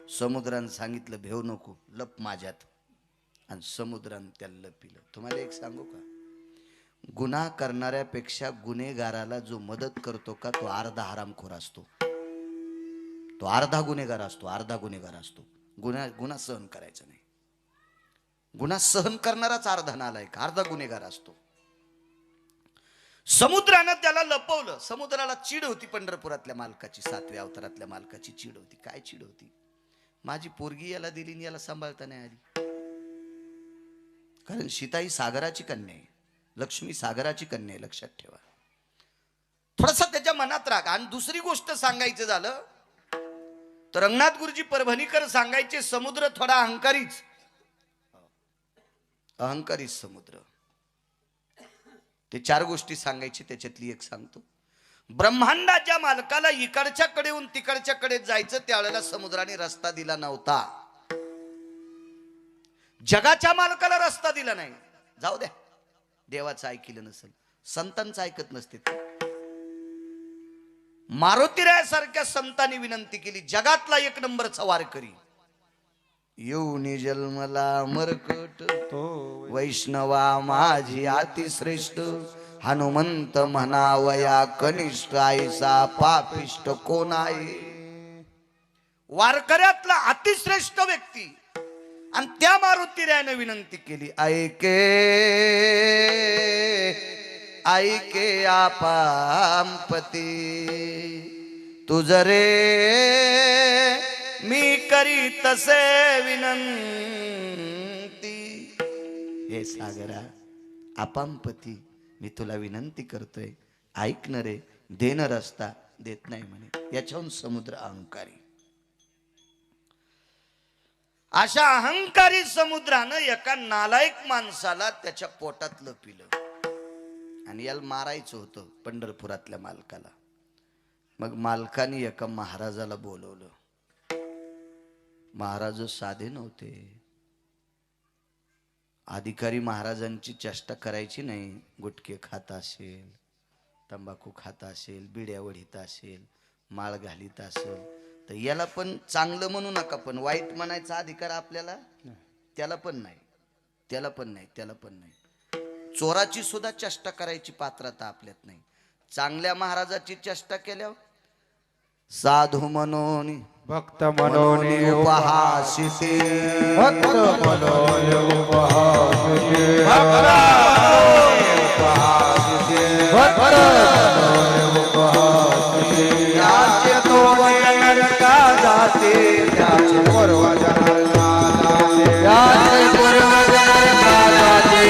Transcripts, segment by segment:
समुद्रानं सांगितलं भेव नको, लप माझ्यात, आणि समुद्रानं त्याला लपिलं. तुम्हाला एक सांगू का, गुन्हा करणाऱ्यापेक्षा गुन्हेगाराला जो मदत करतो का तो अर्धा हरामखोर असतो, तो अर्धा गुन्हेगार असतो, अर्धा गुन्हेगार असतो. गुन्हा सहन करायचा नाही, गुन्हा सहन करणाराच अर्धा नालायक, अर्धा गुन्हेगार असतो. समुद्रानं त्याला लपवलं. समुद्राला चीड होती पंढरपुरातल्या मालकाची, 7व्या अवतारातल्या मालकाची चीड होती. काय चीड होती? माझी पोरगी याला दिली आणि याला सांभाळता नाही आली. कारण सीता ही सागराची कन्या आहे, लक्ष्मी सागराची कन्या आहे, लक्षात ठेवा. थोडासा त्याच्या मनात राग. आणि दुसरी गोष्ट सांगायचं झालं तर रंगनाथ गुरुजी परभणीकर सांगायचे, समुद्र थोडा अहंकारीच, अहंकारीच समुद्र. ते 4 गोष्टी सांगायची, त्याच्यातली एक सांगतो. ब्रह्मांडाच्या मालकाला इकडच्या कडेहून तिकडच्या कडे जायचं, त्यावेळेला समुद्राने रस्ता दिला नव्हता. जगाच्या मालकाला रस्ता दिला नाही. जाऊ द्या, देवाचं ऐकलं नसेल, संतांचं ऐकत नसते. मारुतीरायासारख्या संतांनी विनंती केली, जगातला 1 नंबरचा वारकरी, येऊनी जन्मला मरकट वैष्णवा माझी अतिश्रेष्ठ, हनुमंत म्हणावया कनिष्ठ, आईसा पापिष्ट कोण आहे. वारकऱ्यातला अतिश्रेष्ठ व्यक्ती. आणि त्या मारुतीरायाने विनंती केली, ऐके ऐके आपांपती, तुझ रे मी करी तसे विनंती. हे सागरा आपांपती, मी तुला विनंती करतोय, ऐक न रे, देन रस्ता देत नाही म्हणे. याच्याहून समुद्र अहंकारी. अशा अहंकारी समुद्रानं एका नालायक माणसाला त्याच्या पोटात लपिलं. आणि याला मारायचं होतं पंढरपुरातल्या मालकाला. मग मालकाने एका महाराजाला बोलवलं. महाराज साधे नव्हते. अधिकारी महाराजांची चेष्टा करायची नाही. गुटखे खात असेल, तंबाखू खात असेल, बिड्या वढीत असेल, माळ घालीत असेल तर याला पण चांगलं म्हणू नका, पण वाईट म्हणायचा अधिकार आपल्याला त्याला पण नाही, त्याला पण नाही, त्याला पण नाही. चोराची सुद्धा चेष्टा करायची पात्रता आपल्यात नाही. चांगल्या महाराजाची चेष्टा केल्यावर साधू म्हणून भक्त मनोनी उपहासिते, भक्त मनोनी उपहासिते, भक्त मनोनी उपहासिते. त्याचे तो वचन का जाते, त्याचे पूर्वजन का जाते, त्याचे पूर्वजन का जाते,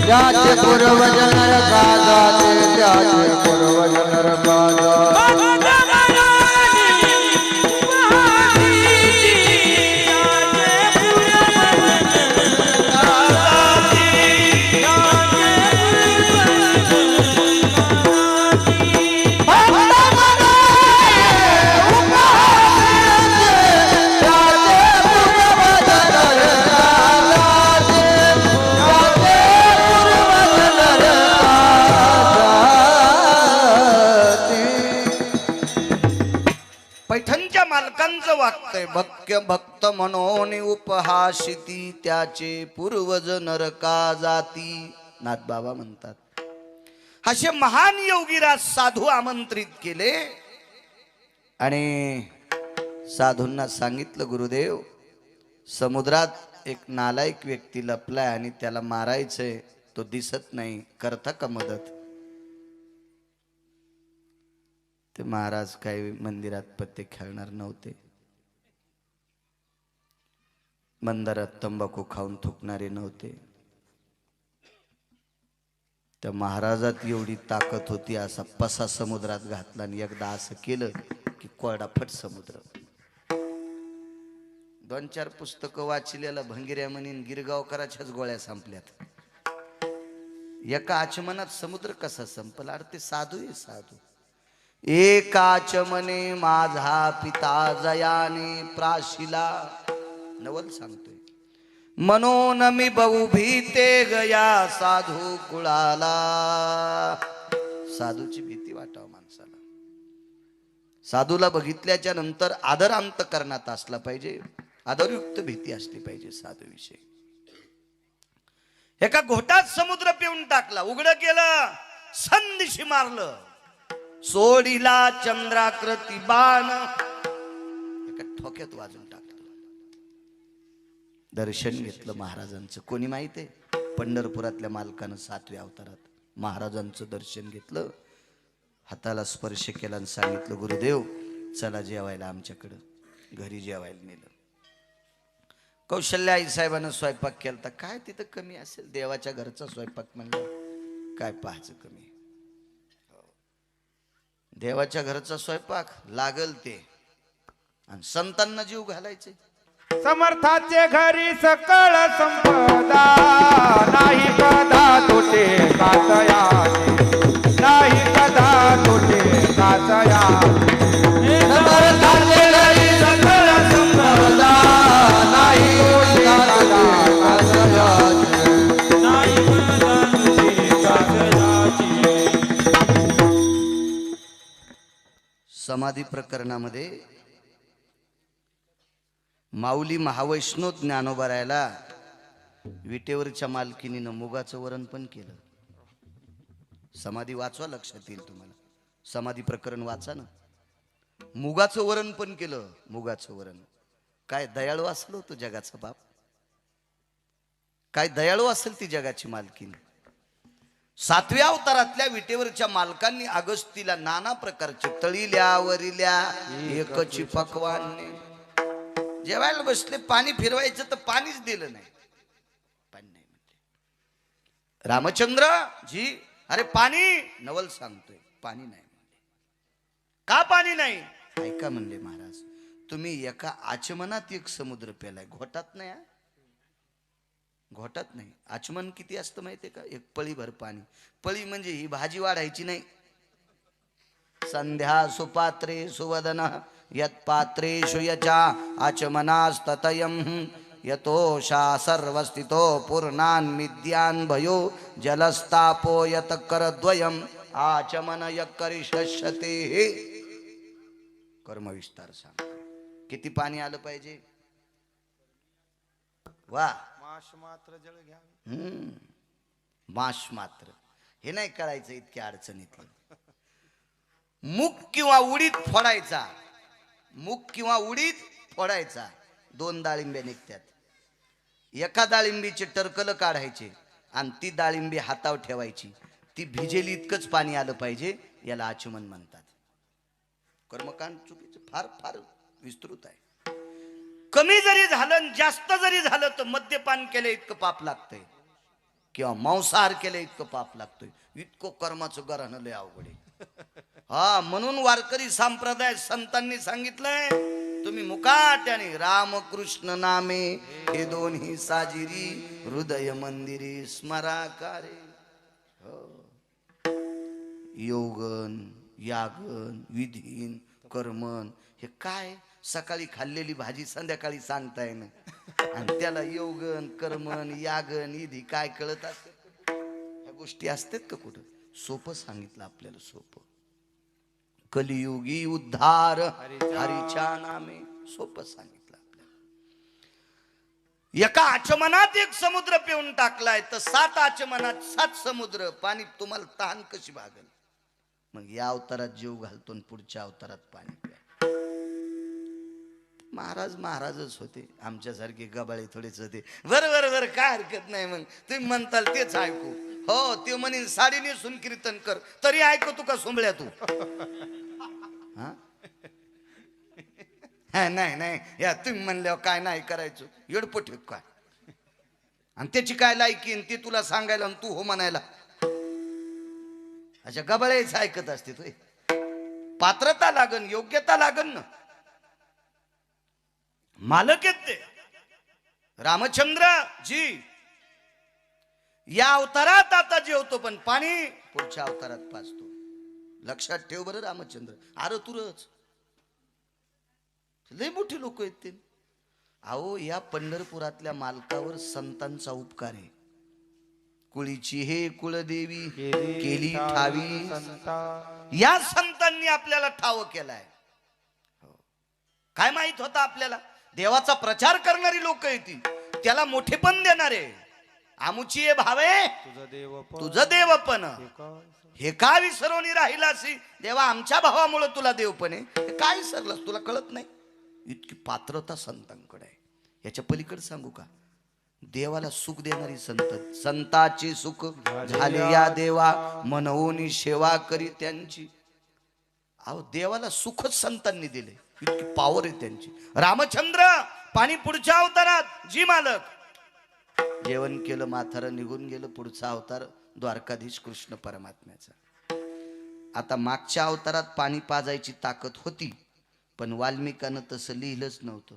त्याचे पूर्वजन का जाते, त्याचे पूर्वजन का जाते. पैठणच्या मालकांचं वागतंय, भक्त म्हणून उपहासिती, त्याचे पूर्वज नरका जाती. नाथबाबा म्हणतात, असे महान योगीराज साधू आमंत्रित केले आणि साधूंना सांगितलं, गुरुदेव समुद्रात एक नालायक व्यक्ती लपलाय आणि त्याला मारायचंय, तो दिसत नाही, करता का मदत. ते महाराज काही मंदिरात पत्ते खेळणार नव्हते, मंदिरात तंबाखू खाऊन थुकणारे नव्हते. त्या महाराजात एवढी ताकद होती, असा पसा समुद्रात घातला आणि एकदा असं केलं की कोरडाफट समुद्र. 2-4 पुस्तकं वाचलेला भंगिऱ्या म्हणीन गिरगावकराच्याच गोळ्या संपल्यात. एका आचमनात समुद्र कसा संपल. अरे ते साधू आहे, साधू. एकाच मने माझा पिता जयाने प्राशिला, नवल सांगतोय. म्हणून मी बहु भीते गया साधू कुळाला. साधूची भीती वाटाव माणसाला. साधूला बघितल्याच्या नंतर आदर अंतकरणात असला पाहिजे, आदरयुक्त भीती असली पाहिजे साधूविषयी. एका घोटात समुद्र पिऊन टाकला, उघडं केलं, संदिशी मारलं, सोडीला चंद्राकृती बाण, एका ठोक्यात वाजून टाकलं. दर्शन घेतलं महाराजांचं. कोणी माहिती आहे? पंढरपुरातल्या मालकानं 7व्या अवतारात महाराजांचं दर्शन घेतलं, हाताला स्पर्श केला आणि सांगितलं, गुरुदेव चला जेवायला आमच्याकडं. घरी जेवायला नेलं. कौशल्या आई साहेबांना स्वयंपाक केला. काय तिथं कमी असेल? देवाच्या घरचा स्वयंपाक म्हणलं काय पाहायचं कमी? देवाच्या घरचा स्वयंपाक लागल ते, आणि संतांना जीव घालायचे. समर्थाचे घरी सकळ संपदा, नाही कदा तोटे काचयाचे, नाही कदा तोटे काचयाचे. समर्थाचे घरी सकळ संपदा, नाही कदा काचयाचे, नाही कदा तोटे काचयाचे. समाधी प्रकरणामध्ये माऊली महावैष्णव ज्ञानोबरायला विटेवरच्या मालकिनीनं मुगाचं वरण पण केलं. समाधी वाचवा, लक्षात येईल तुम्हाला. समाधी प्रकरण वाचा ना. मुगाचं वरण पण केलं. मुगाचं वरण. काय दयाळू असलो तो जगाचा बाप, काय दयाळू असेल ती जगाची मालकीन. 7व्या अवतारातल्या विटेवरच्या मालकांनी अगस्तीला नाना प्रकारचे तळील्या वरिल्या एकची पकवान जेवायला बसले. पाणी फिरवायचं तर पाणीच दिलं नाही. पाणी नाही म्हणले. रामचंद्र जी, अरे पाणी. नवल सांगतोय पाणी नाही म्हणले. का पाणी नाही? ऐका म्हणले महाराज, तुम्ही एका आचमनात एक समुद्र पेलाय. घोटात नाही, घोटात नाही. आचमन किती असतं माहितीये का? एक पळी भर पाणी. पळी म्हणजे ही भाजी वाढायची नाही. संध्या सुपात्रे सुवदन यत पात्रेषु यचा आचमनास्ततयं यतोषा सर्वस्थितो पूर्णान् मिद्यान् भयो जलस्तापो यत करद्वयम् आचमन यकरिष्यते. कर्मविस्तार सांग. किती पाणी आलं पाहिजे? वा, माश मात्र जळ घ्यावे. माश मात्र हे नाही कळायचं इतक्या अडचणीतलं. मूग किंवा उडीद फोडायचा. मूग किंवा उडीद फोडायचा. 2 डाळिंब्या निघतात. एका डाळिंबीचे टरकल काढायचे आणि ती डाळिंबी हातावर ठेवायची. ती भिजेली इतकंच पाणी आलं पाहिजे. याला आचमन म्हणतात. कर्मकांड चुकीचं फार फार विस्तृत आहे. कमी जरी झालं जास्त जरी झालं तर मद्यपान केलं इतकं पाप लागतंय, किंवा मांसाहार केलं इतकं पाप लागतोय. इतकं कर्माचं गरहणं लय अवघड आहे. हा, म्हणून वारकरी संप्रदाय संतांनी सांगितलंय, तुम्ही मुकाट्याने रामकृष्ण नामे हे दोन्ही साजिरी हृदय मंदिरी स्मराकारे. योगन यागन विधीन कर्मन हे काय? सकाळी खाल्लेली भाजी संध्याकाळी सांगताय ना, आणि त्याला योगन कर्मन यागन विधी काय कळत असत? ह्या गोष्टी असतात का कुठं? सोपं सांगितलं आपल्याला, सोपं. कलियुगी उद्धार हरीच्या नामे, सोपं सांगितलं आपल्याला. एका आचमनात एक समुद्र पिऊन टाकलाय तर 7 आचमनात 7 समुद्र पाणी. तुम्हाला तहान कशी भागल? मग या अवतारात जीव घालतो आणि पुढच्या अवतारात पाणी प्या. महाराज महाराजच होते, आमच्यासारखे गबाळे थोडेच होते. बरं काय हरकत नाही. मग तुम्ही म्हणताल तेच ऐकू. हो, ते म्हणे साडी नेसून कीर्तन कर, तरी ऐकतो का सोंबळ्या तू? नाही या तुम्ही म्हणल्यावर काय नाही करायचं? येडपट काय? आणि त्याची काय लायकी ते तुला सांगायला आणि तू हो म्हणायला? अशा गबाळेच ऐकत असते तुय. पात्रता लागन, योग्यता लागन ना. मालक आहेत ते रामचंद्र जी. या अवतारात आता जेवतो पण पाणी पुढच्या अवतारात पाचतो. लक्षात ठेव बरं रामचंद्र. अरे तुरच लय मोठे लोक आहेत ते. अहो, या पंढरपुरातल्या मालकावर संतांचा उपकार आहे. कुळीची हे कुळदेवी केली ठावी. या संतांनी आपल्याला ठाव केलाय. काय माहित होतं आपल्याला? देवाचा प्रचार करणारी लोक येतील, त्याला मोठेपण देणारे. आमुची ये भावे तुझं देव तुझं देवपण हे का विसरवणी राहिलासी? देवा आमच्या भावामुळे तुला देवपण आहे, हे काय विसरलास? तुला कळत नाही? इतकी पात्रता संतांकडे आहे. याच्या पलीकडे सांगू का? देवाला सुख देणारी संत, संताची सुख झाले या देवा, मनवून सेवा करी त्यांची. अहो देवाला सुखच संतांनी दिले, इतकी पावर आहे त्यांची. रामचंद्र पाणी पुढच्या अवतारात जी मालक, जेवण केलं म्हातारं निघून गेलं. पुढचा अवतार द्वारकाधीश कृष्ण परमात्म्याचा. आता मागच्या अवतारात पाणी पाजायची ताकद होती, पण वाल्मिकानं तसं लिहिलंच नव्हतं.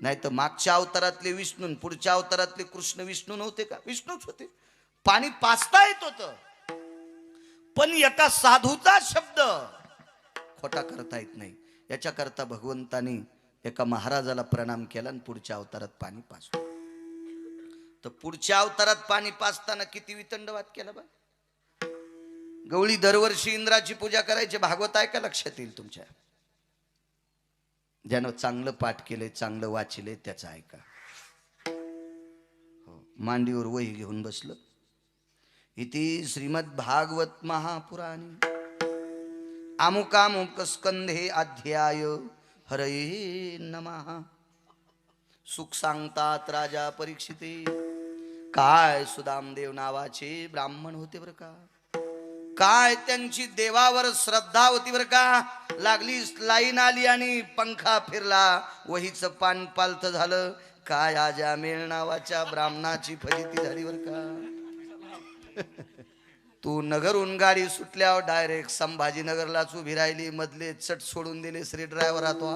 नाही तर मागच्या अवतारातले विष्णू, पुढच्या अवतारातले कृष्ण विष्णू नव्हते का? विष्णूच होते. पाणी पाजता येत होतं, पण एका साधूचा शब्द खोटा करता येत नाही. याच्याकरता भगवंतानी एका महाराजाला प्रणाम केला आणि पुढच्या अवतारात पाणी पाजतो. तर पुढच्या अवतारात पाणी पाजताना किती वितंडवाद केला बा. गवळी दरवर्षी इंद्राची पूजा करायची. भागवत आहे का? लक्षात येईल तुमच्या. ज्यानं चांगलं पाठ केलंय, चांगलं वाचलंय, त्याचं ऐका. हो, मांडीवर वही घेऊन बसलं. इति श्रीमद भागवत महापुराणी अमुकामुक स्कंधे अध्याय हरये नमः. सुख सांगतात राजा परीक्षिते, काय सुदामदेव नावाचे ब्राह्मण होते बर का. काय त्यांची देवावर श्रद्धा होती बर का. लागली लाईन आली आणि पंखा फिरला, वहीचं पान पालत झालं. काय आजामेळ नावाच्या ब्राह्मणाची फजिती झाली बर का. तू नगरहून गाडी सुटल्यावर डायरेक्ट संभाजीनगरलाच उभी राहिली. मधले चट सोडून दिले श्री ड्रायव्हर तो.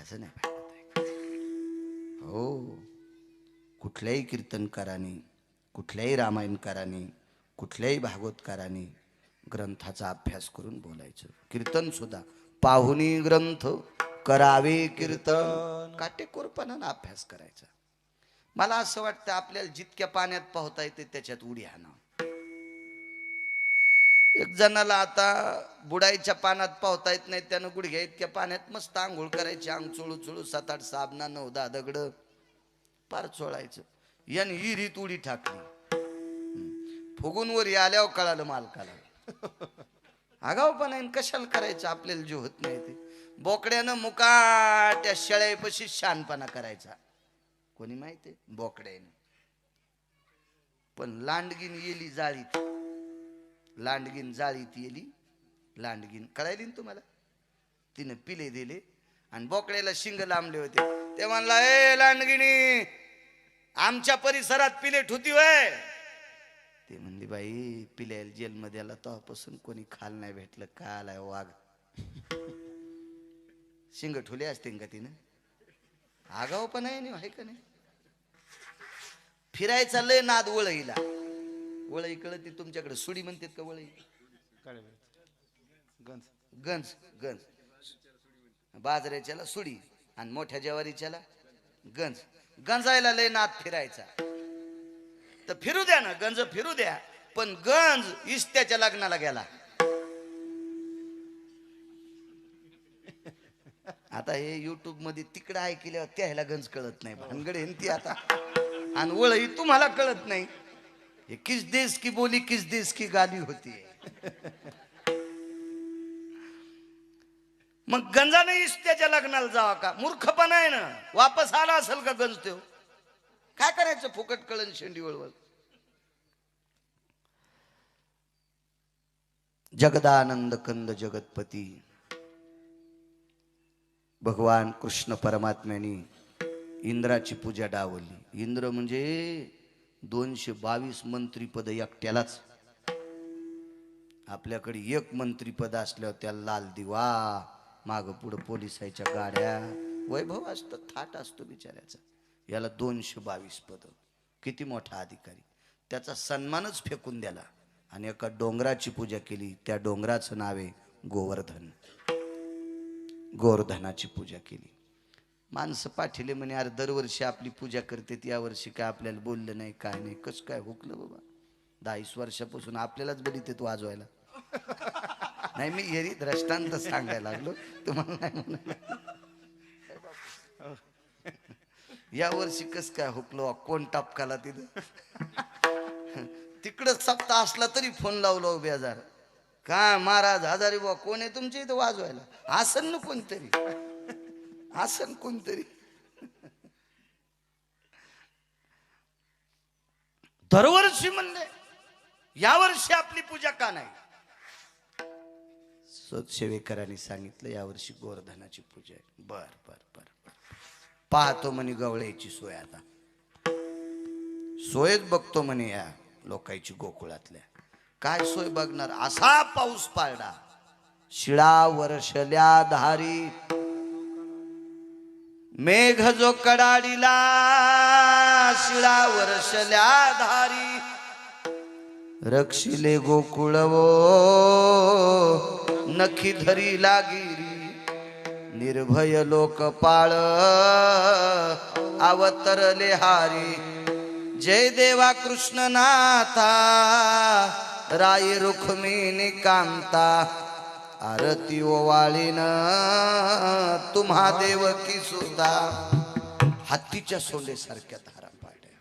असं नाही पाहिजे. हो, कुठल्याही कीर्तनकारांनी, कुठल्याही रामायणकारांनी, कुठल्याही भागवतकारांनी ग्रंथाचा अभ्यास करून बोलायचं. कीर्तन सुद्धा पाहुणी ग्रंथ करावे कीर्तन, काटेकोरपणानं अभ्यास करायचा. मला असं वाटतं आपल्याला जितक्या पाण्यात पोहता येते त्याच्यात उडी हाणा. एक जणाला आता बुडायच्या पाण्यात पोहता येत नाही, त्यानं गुडघ्या इतक्या पाण्यात मस्त आंघोळ करायची. अंग चोळू चोळू 7-8 साबणा 9-10 दगड पार चोळायचं. याने हिरीत उडी टाकली. फुगून वरी आल्यावर कळालं मालकाला. आगाऊपणा कशाला करायचं? आपल्याला जे होत नाही ते. बोकड्यानं मुकाट्या शेळ्यापाशी शानपणा करायचा. कोणी माहिती? बोकड्याने. पण लांडगीन येली जाळीत, लांडगीन जाळीत येली. लांडगीन कळायली ना तुम्हाला? तिने पिले दिले आणि बोकड्याला शिंग लांबले होते. ते म्हणला, ए लांडगिनी, आमच्या परिसरात पिले ठुती होय. ते म्हणली, बाई पिल्याला जेलमध्ये आला तेव्हापासून कोणी खाल नाही भेटलं. का आलाय वाघ. शिंग ठुले असते का तिनं? आगाव पण आहे का नाही? फिरायचा लय नाद वळईला. वळई कळती तुमच्याकडे? सुडी म्हणतात का वळई? गंज गंज. गंज बाजऱ्याच्याला सुडी आणि मोठ्या ज्वारीच्याला गंज. गंजायला लय नाद फिरायचा. तर फिरू द्या ना, गंज फिरू द्या. पण गंज इस्त्याच्या लग्नाला गेला. आता हे युट्यूब मध्ये तिकडं ऐकल्यावर त्याला गंज कळत नाही. भानगड ती आता. आणि वळई तुम्हाला कळत नाही. हे किस देश की बोली, किस देश की गाली होती. मग गंजाने इस्त्याच्या लग्नाला जावा का? मूर्खपणा आहे ना. वापस आला असेल का गंज तो? काय करायचं? फुकट कळण शेंडी वळवळ. जगदानंद कंद जगतपती भगवान कृष्ण परमात्म्याने इंद्राची पूजा डावली. इंद्र म्हणजे 222 मंत्रीपद एकट्यालाच. आपल्याकडे एक मंत्रीपद असल्यावर त्याला लाल दिवा, माग पुढं पोलिसाच्या गाड्या, वैभव असतं, थाट असतो बिचाऱ्याचा. याला 222 पद. किती मोठा अधिकारी. त्याचा सन्मानच फेकून द्याला आणि एका डोंगराची पूजा केली. त्या डोंगराचं नाव आहे गोवर्धन. गोवर्धनाची पूजा केली. माणसं पाठीले म्हणे, अरे दरवर्षी आपली पूजा करते, या वर्षी काय आपल्याला बोललं नाही, काय नाही. कसं काय हुकलं बाबा? 10-20 वर्षापासून आपल्यालाच बडी ते वाजवायला. नाही मी एरी दृष्टांत सांगायला लागलो तुम्हाला नाही म्हणाला. या वर्षी कस काय हुकलो कोण टापकाला तिथं तिकडं सप्ताह असला तरी फोन लावलो बेजार काय महाराज हजारी बुवा कोण आहे तुमच्या इथं वाजवायला आसन ना कोणतरी आसन कोणतरी. दरवर्षी म्हणले यावर्षी आपली पूजा का नाही. सेवेकरांनी सांगितलं यावर्षी गोवर्धनाची पूजा आहे. बर बर बर बर पाहतो म्हणे गवळ्याची सोय आता सोयच बघतो म्हणे या लोकांची गोकुळातल्या काय सोय बघणार. असा पाऊस पाडला शिळा वर्षल्या धारी मेघ जो कडाडीला शिळा वर्षल्या धारी रक्षिले गोकुळवो नखी धरी लागिरी निर्भय लोकपाळ अवतरले हारी जय देवा कृष्णनाथा राय रुक्मिणी कांता आरती ओवाळीन तुम्हा देवकी सुद्धा. हत्तीच्या सोंडेसारख्या धारा पाड्या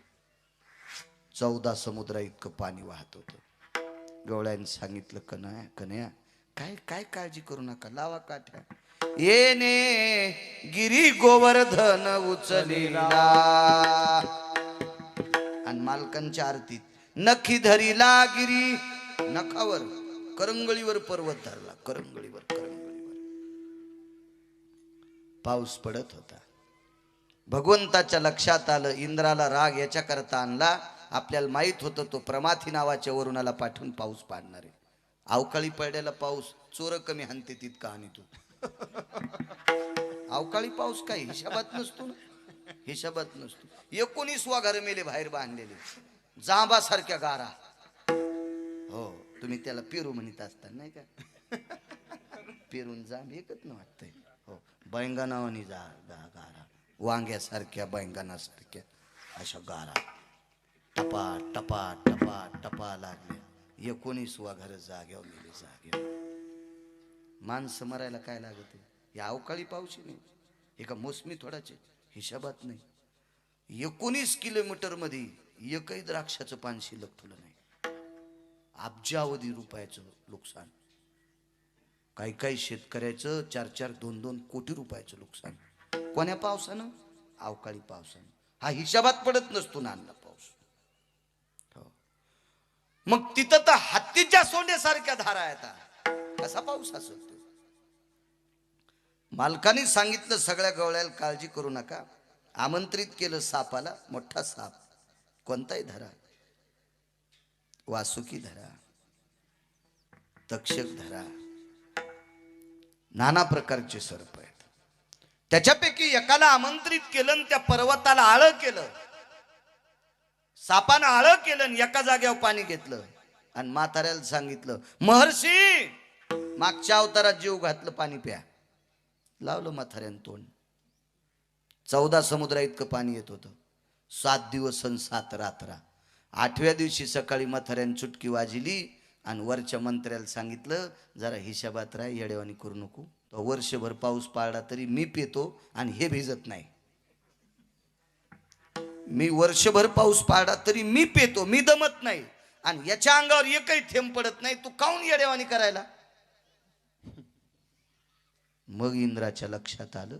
14 समुद्रा इतकं पाणी वाहत होतं. गवळ्याने सांगितलं कन्या कन्या काय काय काळजी करू नका लावा काठ्या येणे गिरी गोवर्धन उचलीला. आणि मालकांच्या आरतीत नखी धरीला गिरी नखावर करंगळीवर पर्वत धरला करंगळीवर पाऊस पडत होता. भगवंताच्या लक्षात आलं इंद्राला राग याच्या करता आणला आपल्याला माहित होतं तो प्रमाथी नावाच्या वरुणाला पाठवून पाऊस पाडणार आहे. अवकाळी पडलेला पाऊस चोर कमी हाणते तितका आणि तू अवकाळी पाऊस काय हिशोबात नसतो ना हिशोबात नसतो. 19 घर मेले बाहेर बांधलेले जांबा सारख्या गारा. हो तुम्ही त्याला पेरू म्हणत असता नाही का पेरून जांब एकच न वाटतंय. हो बैंगणावानी गारा वांग्यासारख्या बैंगणासारख्या अशा गारा टपा टपा टपा टपा लागल्या. 19 घर जाग्यावर मेले जाग्यावर. माणसं मरायला काय लागत या अवकाळी पावशी नाही एका मोसमी थोडाचे हिशोबात नाही. 19 किलोमीटर मध्ये एकही द्राक्षाचं पान शिल्लक ठेवलं नाही. अब्जावधी रुपयाचं नुकसान. काही काही शेतकऱ्याचं 4-4 2-2 कोटी रुपयाचं नुकसान. कोण्या पावसानं अवकाळी पावसानं. हा हिशोबात पडत नसतो ना अण्णा पाऊस. मग तिथं तर हत्तीच्या सोंडेसारख्या धारा येतात कसा पाऊस असतो. मालकाने सांगितलं सगळ्या गवळ्याला काळजी करू नका. आमंत्रित केलं सापाला. मोठा साप कोणताही धरा वासुकी धरा तक्षक धरा नाना प्रकारचे सर्प आहेत. त्याच्यापैकी एकाला आमंत्रित केलं आणि त्या पर्वताला आळं केलं. सापानं आळं केलं आणि एका जागेवर पाणी घेतलं आणि म्हाताऱ्याला सांगितलं महर्षी मागच्या अवतारात जीव घातलं पाणी प्या. लावलं म्हाताऱ्यानं तोंड. 14 समुद्रा इतकं पाणी येत होतं. 7 दिवस आणि 7 रात्र. 8व्या दिवशी सकाळी म्हाताऱ्यानं चुटकी वाजली आणि वरच्या मंत्र्याला सांगितलं जरा हिशोबात राह येडेवानी करू नको. तो वर्षभर पाऊस पाडला तरी मी पितो आणि हे भिजत नाही. मी वर्षभर पाऊस पाडला तरी मी पेतो मी दमत नाही आणि याच्या अंगावर एकही थेंब पडत नाही. तू काऊन येडेवानी करायला. मग इंद्राच्या लक्षात आलं.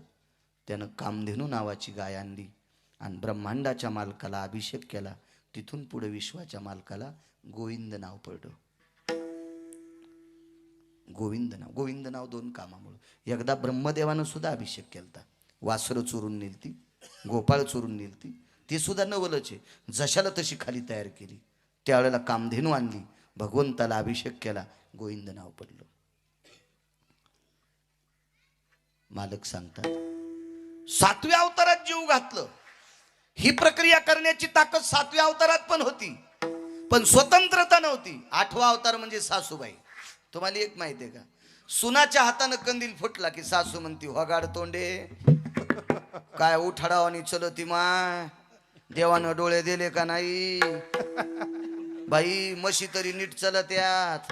त्यानं कामधेनू नावाची गाय आणली आणि ब्रह्मांडाच्या मालकाला अभिषेक केला. तिथून पुढे विश्वाच्या मालकाला गोविंद नाव पडलं. गोविंद नाव 2 कामामुळे. एकदा ब्रह्मदेवानं सुद्धा अभिषेक केलता. वासरं चोरून नेलती गोपाळ चोरून नेलती ती सुद्धा नवलच आहे. जशाला तशी खाली तयार केली. त्यावेळेला कामधेनू आणली भगवंताला अभिषेक केला गोविंद नाव पडलं. मालक सांगतात 7व्या अवतारात जीव घातलं. ही प्रक्रिया करण्याची ताकद 7व्या अवतारात पण होती पण स्वतंत्रता नव्हती. 8वा अवतार म्हणजे सासूबाई. तुम्हाला एक माहिती आहे का सुनाच्या हातानं कंदील फुटला की सासू म्हणती होगाड तोंडे काय उठाडावानी चलती माय देवानं डोळे दिले का नाही बाई म्हशी तरी नीट चलत यात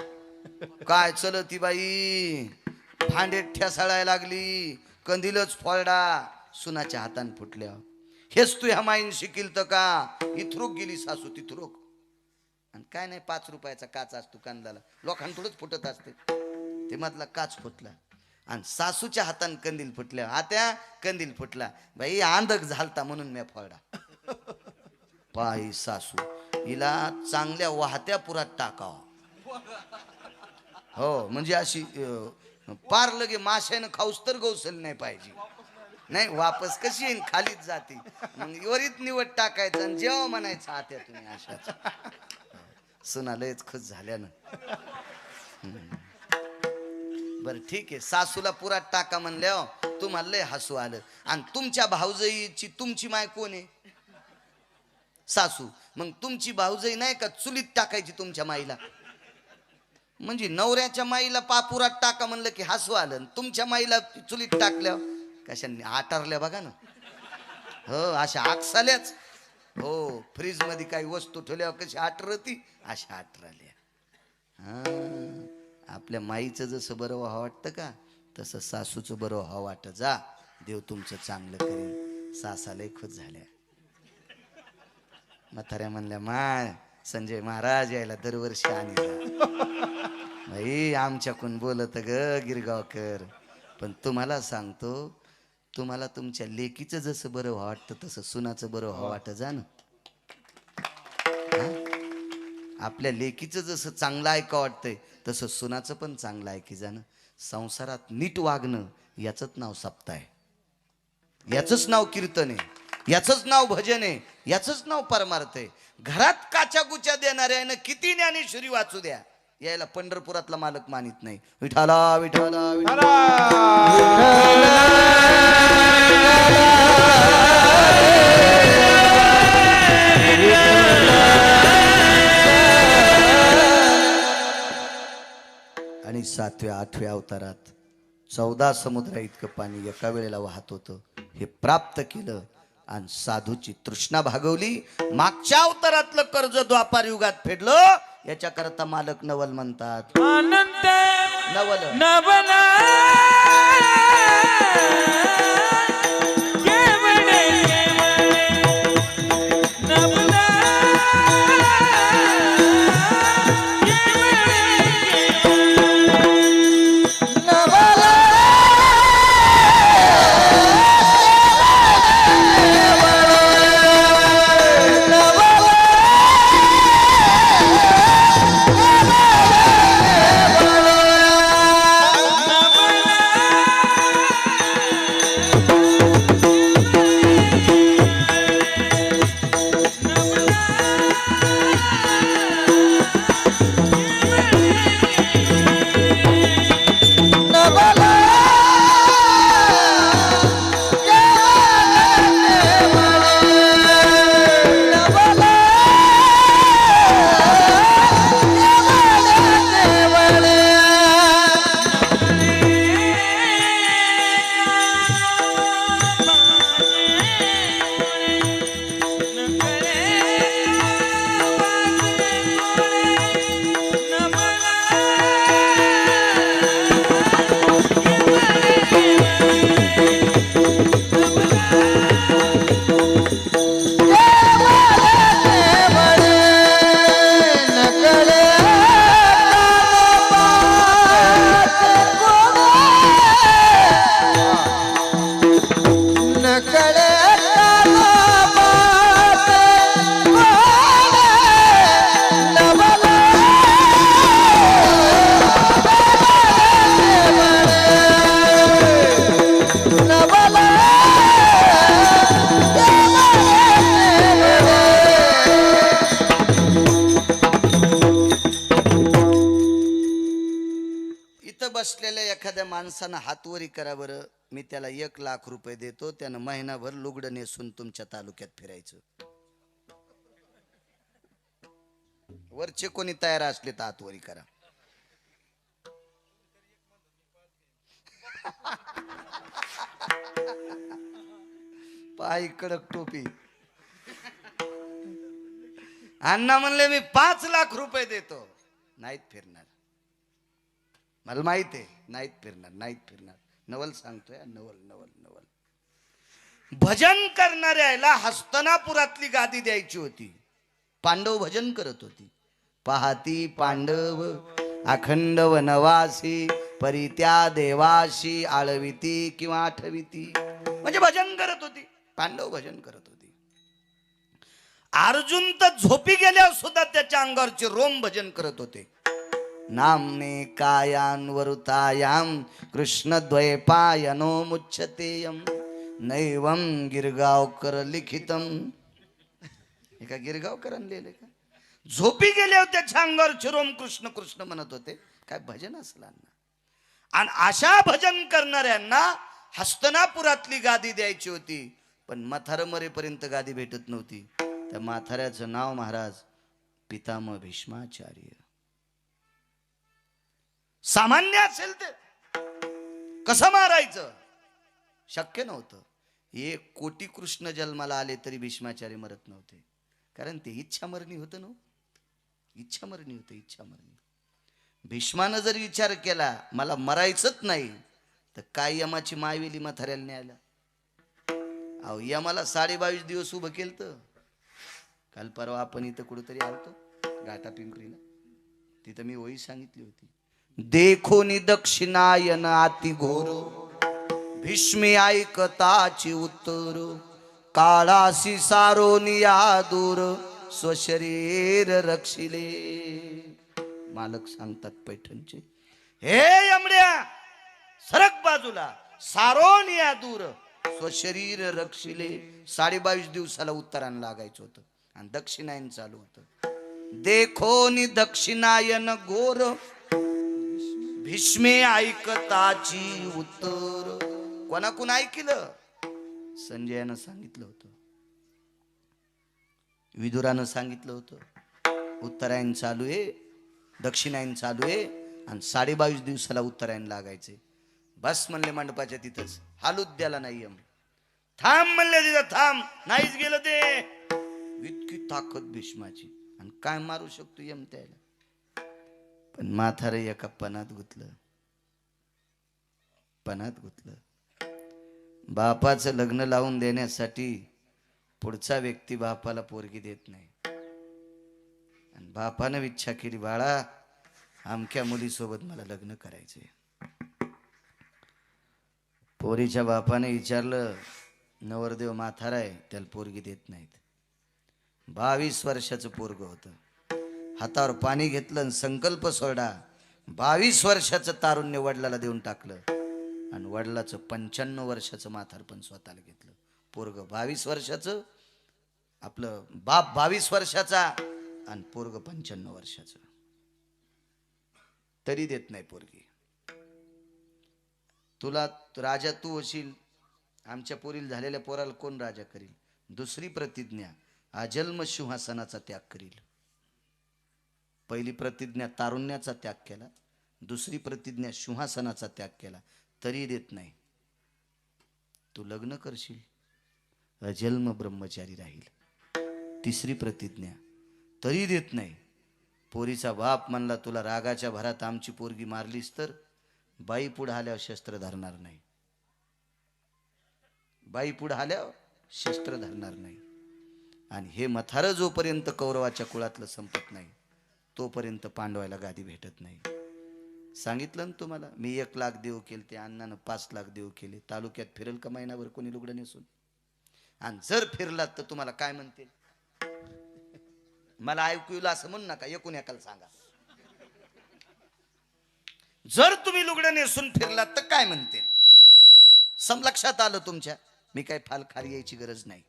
काय चलती बाई, भांडे ठेसाळायला लागली, कंदीलच फोडा, सुनाच्या हातान फुटल्या. हेच तू ह्या माईन शिकील तर का? इथरूक गेली सासू तिथरूक. आणि काय नाही, 5 रुपयाचा काच असतो कांदाला, लोकांथोडंच फुटत असते, ते मधला काच फुटला आणि सासूच्या हातान कंदील फुटल्या. आत्या कंदील फुटला, बाई आंधक झालता म्हणून मी फोडा. पाही सासू, हिला चांगल्या वाहत्या पुरात टाकावा. हो म्हणजे अशी पार लगे माशानं खाऊस तर गौसल नाही पाहिजे. नाही वापस कशी येईन, खालीच जाते. मग वरीत निवड टाकायचं आणि जेव्हा म्हणायचं आत्या तुम्ही अशाच. सुना लयच खुश झाल्यानं. बरं ठीक आहे, सासूला पुरात टाका म्हणल्या तुम्हाला लय हसू आलं. आणि तुमच्या भाऊजाईची तुमची माय कोण आहे? सासू. मग तुमची भाऊजाई नाही का चुलीत टाकायची तुमच्या माईला? म्हणजे नवऱ्याच्या माईला पापुरात टाका म्हणलं की हसू आलं, तुमच्या माईला चुलीत टाकल्या कशाने आटारल्या बघा ना. हो अशा आकसाल्याच. हो फ्रीज मध्ये काही वस्तू ठेवल्यावर कशी आटरती, अशा आटरल्या. हा आपल्या माईचं जसं बरं व्हावं वाटतं का, तसं सासूचं बरं व्हावं वाटतं. जा देव तुमचं चांगलं करेल. सासालाही खुश झाल्या. म्हाताऱ्या म्हणल्या, माय संजय महाराज यायला दरवर्षी आणि भाई आमच्याकडून बोलत ग गिरगावकर, पण तुम्हाला सांगतो, तुम्हाला तुमच्या लेकीचं जसं बरं व्हावं वाटतं तसं सुनाचं बरं व्हावं वाटतं. जा ना, आपल्या लेकीचं जसं चांगलं ऐका वाटतंय तसं सुनाचं पण चांगलं ऐकी जाणं. संसारात नीट वागणं याचंच नाव सप्ताह आहे, याचंच नाव कीर्तन आहे, याचंच नाव भजन आहे, याचंच नाव परमार्थ आहे. घरात काच्या गुच्या देणाऱ्यानं किती ज्ञानेश्वरी वाचू द्या, यायला पंढरपुरातला मालक मानित नाही. विठाला विठाला विठाला. आणि 7व्या 8व्या अवतारात 14 समुद्र इतकं पाणी एका वेळेला वाहत होतं. हे प्राप्त केलं आणि साधूची तृष्णा भागवली. मागच्या अवतारातलं कर्ज द्वापार युगात फेडलं. याच्या करता मालक नवल म्हणतात. अनंत नवल नवला केवळे नवला बसलेल्या एखाद्या माणसानं हातवरी करा बरं, मी त्याला 1,00,000 रुपये देतो. त्यानं महिनाभर लुगडं नेसून तुमच्या तालुक्यात फिरायचं. वरचे कोणी तयार असले तर हातवरी करा. पाय कडक टोपी. अण्णा म्हणले मी 5,00,000 रुपये देतो, नाहीत फिरणार. मला माहित आहे, नाहीत फिरणार, नाहीत फिरणार. नवल सांगतोय, नवल नवल नवल. भजन करणाऱ्याला हस्तनापुरातली गादी द्यायची होती. पांडव भजन करत होती. पाहती पांडव अखंड वनवासी, परित्या देवाशी आळविती किंवा आठविती. म्हणजे भजन करत होती, पांडव भजन करत होती. अर्जुन तर झोपी गेल्यावर सुद्धा त्याच्या अंगावरचे रोम भजन करत होते. नामने कायान वरुतायाम कृष्ण द्वैपायनो मुच्यतेयम नैवम गिरगावकर लिखितम. एका गिरगावकरांनी लिहिले का? झोपी गेल्यावर त्याच्या अंगावर चिरोम कृष्ण कृष्ण म्हणत होते. काय भजन असलं ना. आणि अशा भजन करणाऱ्यांना हस्तनापुरातली गादी द्यायची होती. पण म्हातारं मरेपर्यंत गादी भेटत नव्हती. त्या म्हाताऱ्याचं नाव महाराज पितामह भीष्माचार्य. सामान्य असेल ते कसं मारायचं शक्य नव्हतं. 1,000,000,000 कृष्ण जन्माला आले तरी भीष्माचार्य मरत नव्हते. कारण ते इच्छामरणी होतं ना. इच्छामरणी होतं, इच्छामरणी. भीष्मानं जर विचार केला मला मरायचंच नाही तर काय यमाची मायवेली म्हाताऱ्याला न्यायला. अहो यमाला 22.5 दिवस उभं केलं. तर काल परवा आपण इथं कुठंतरी आलतो घाटा पिंपरीला. तिथं मी ओळी सांगितली होती. देखो नि दक्षिणायन अति घोर भीष्मे ऐकताची उत्तर काळासी सारोनिया दूर स्वशरीर रक्षिले. मालक सांगतात पैठणचे, हे यमड्या सरक बाजूला, सारोनिया दूर स्वशरीर रक्षिले. 22.5 दिवसाला उत्तरायण लागायचं होतं आणि दक्षिणायन चालू होतं. देखो नि दक्षिणायन घोर भीष्मे ऐकताची उत्तर. कोणाकून ऐकलं? संजयानं सांगितलं होतं, विदुरानं सांगितलं होतं. उत्तरायण चालू आहे, दक्षिणायन चालू आहे आणि 22.5 दिवसाला उत्तरायण लागायचे. बस म्हणले मंडपाच्या तिथंच, हालूच द्याला नाही यम. थांब म्हणले तिथं, थांब. नाहीच गेलं ते. इतकी ताकद भीष्माची. आणि काय मारू शकतो यम त्याला. पण म्हातारं एका पणात गुतलं, पणात गुतलं. बापाचं लग्न लावून देण्यासाठी पुढचा व्यक्ती बापाला पोरगी देत नाही. आणि बापानं इच्छा केली, बाळा अमक्या मुलीसोबत मला लग्न करायचंय. पोरीच्या बापाने विचारलं, नवरदेव म्हातारा आहे त्याला पोरगी देत नाहीत. 22 वर्षाचं पोरग होतं. हातावर पाणी घेतलं आणि संकल्प सोडा. 22 वर्षाचं तारुण्य वडिलाला देऊन टाकलं आणि वडिलाचं 95 वर्षाचं म्हातारपण स्वतःला घेतलं. पोरग 22 वर्षाचं, आपलं बाप 22 वर्षाचा आणि पोरग 95 वर्षाचं. तरी देत नाही पोरगी. तुला राजा तू होशील, आमच्या पोरील झालेल्या पोराला कोण राजा करील? दुसरी प्रतिज्ञा, अजन्म सिंहासनाचा त्याग करील. पहिली प्रतिज्ञा तारुण्याचा त्याग केला, दुसरी प्रतिज्ञा सिंहासनाचा त्याग केला, तरी देत नाही. तू लग्न करशील, अजन्म ब्रह्मचारी राहील. तिसरी प्रतिज्ञा, तरी देत नाही. पोरीचा बाप म्हणला, तुला रागाच्या भरात आमची पोरगी मारलीस तर बाई पुढे आल्यावर शस्त्र धरणार नाही. बाई पुढे आल्यावर शस्त्र धरणार नाही. आणि हे मथार जोपर्यंत कौरवाच्या कुळातलं संपत नाही तोपर्यंत पांडवायला गादी भेटत नाही. सांगितलं ना तुम्हाला, मी 1 लाख देऊ केले, ते अण्णानं 5 लाख देऊ केले. तालुक्यात फिरल का महिनाभर कोणी लुगडं नेसून? आणि जर फिरलात तर तुम्हाला काय म्हणतील? मला ऐकू येईल असं म्हणू नका, एकूण एकाला सांगा. जर तुम्ही लुगडं नेसून फिरलात तर काय म्हणतील? लक्षात आलं तुमच्या? मी काय फाल खाली यायची गरज नाही.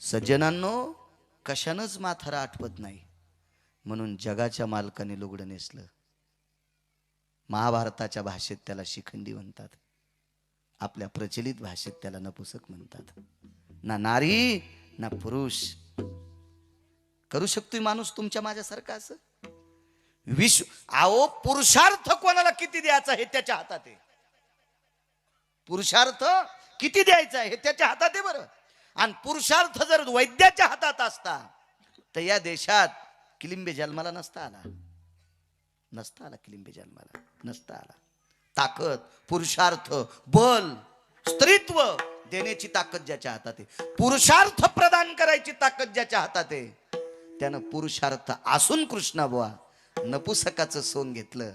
सज्जनांनो, कशानंच म्हातारा आठवत नाही म्हणून जगाच्या मालकाने लुगडं नेसलं. महाभारताच्या भाषेत त्याला शिखंडी म्हणतात, आपल्या प्रचलित भाषेत त्याला नपुसक म्हणतात. ना नारी ना पुरुष करू शकतोय माणूस तुमच्या माझ्यासारखा असं विश्व. आओ, पुरुषार्थ कोणाला किती द्यायचा हे त्याच्या हातात आहे. पुरुषार्थ किती द्यायचा हे त्याच्या हातात आहे बरं. आणि पुरुषार्थ जर वैद्याच्या हातात असता तर या देशात किलिंबे जन्माला नसता आला. नसता आला किलिंबे जन्माला, नसता आला. ताकद, पुरुषार्थ, बल, स्त्रीत्व देण्याची ताकद ज्याच्या हातात आहे, पुरुषार्थ प्रदान करायची ताकद ज्याच्या हातात आहे, त्यानं पुरुषार्थ असून कृष्णा बुवा नपुसकाचं सोंग घेतलं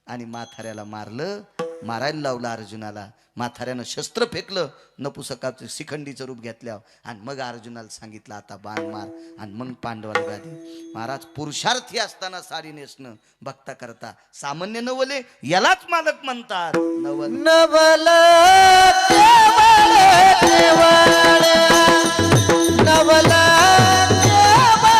आणि माथाऱ्याला मारलं, मारायला लावलं अर्जुनाला. माथाऱ्यानं शस्त्र फेकलं, नपुसकाचं शिखंडीचं रूप घेतल्यावर आणि मग अर्जुनाला सांगितलं आता बाण मार, आणि मग पांडवाला गादी. महाराज पुरुषार्थी असताना साडी नेसणं भक्ता करता सामान्य नवले यालाच मालक म्हणतात. नवल नवल केवळ केवळ नवल केवळ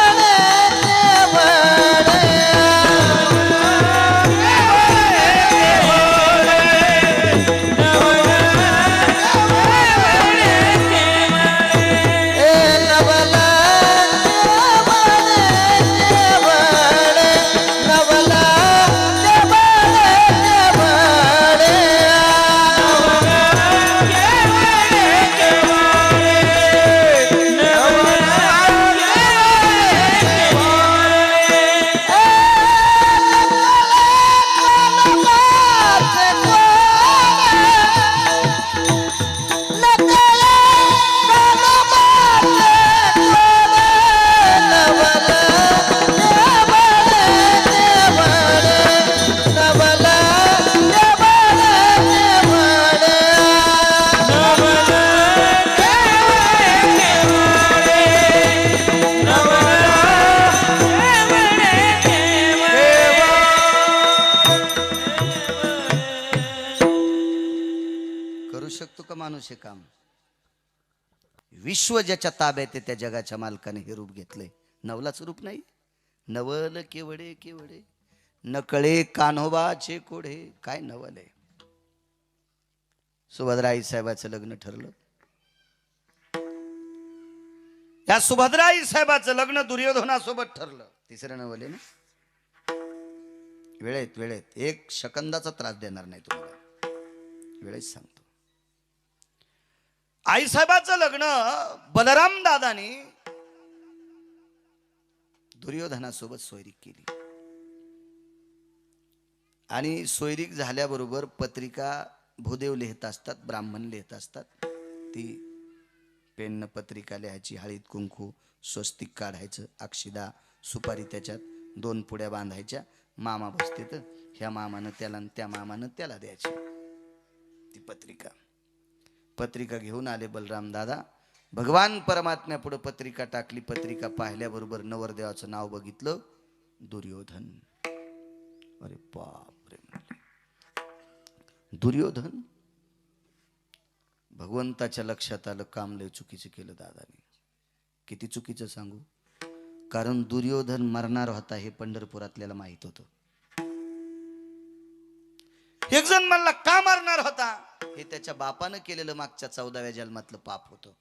करू शकतो का माणूस हे काम? विश्व ज्याच्या ताब्यात आहे त्या जगाच्या मालकाने हे रूप घेतलंय. नवलाचं रूप नाही. नवल केवडे केवडे नकळे कान्होबाचे कोढे. काय नवल आहे. सुभद्रा आई साहेबाचं लग्न ठरलं. या सुभद्रा आई साहेबाचं लग्न दुर्योधनासोबत ठरलं. तिसरं नवल आहे ना. वेळेत वेळेत एक सेकंदाचा त्रास देणार नाही तुम्हाला, वेळेत सांगतो. आईसाहेबाचं लग्न बलराम दादानी दुर्योधनासोबत सोयरीक केली आणि सोयरीक झाल्याबरोबर पत्रिका भूदेव लिहित असतात, ब्राह्मण लिहित असतात. ती पेननं पत्रिका लिहायची, हळीत कुंकू स्वस्तिक काढायचं, अक्षिदा सुपारी त्याच्यात 2 पुड्या बांधायच्या. मामा बसते तर ह्या मामानं त्याला आणि त्या मामानं त्याला द्यायची ती पत्रिका. पत्रिका घेऊन आले बलराम दादा. भगवान परमात्म्या पुढे पत्रिका टाकली. पत्रिका पाहिल्याबरोबर नवरदेवाचं नाव बघितलं, दुर्योधन. अरे बाप रे म्हणले, दुर्योधन. भगवंताच्या लक्षात आलं काम लय चुकीचं केलं दादाने. किती चुकीचं सांगू, कारण दुर्योधन मरणार होता हे पंढरपुरातल्याला माहित होतं. एक जण म्हणला का मारणार होता, हे त्याच्या बापानं केलेलं मागच्या 14व्या जन्मातलं पाप होतं.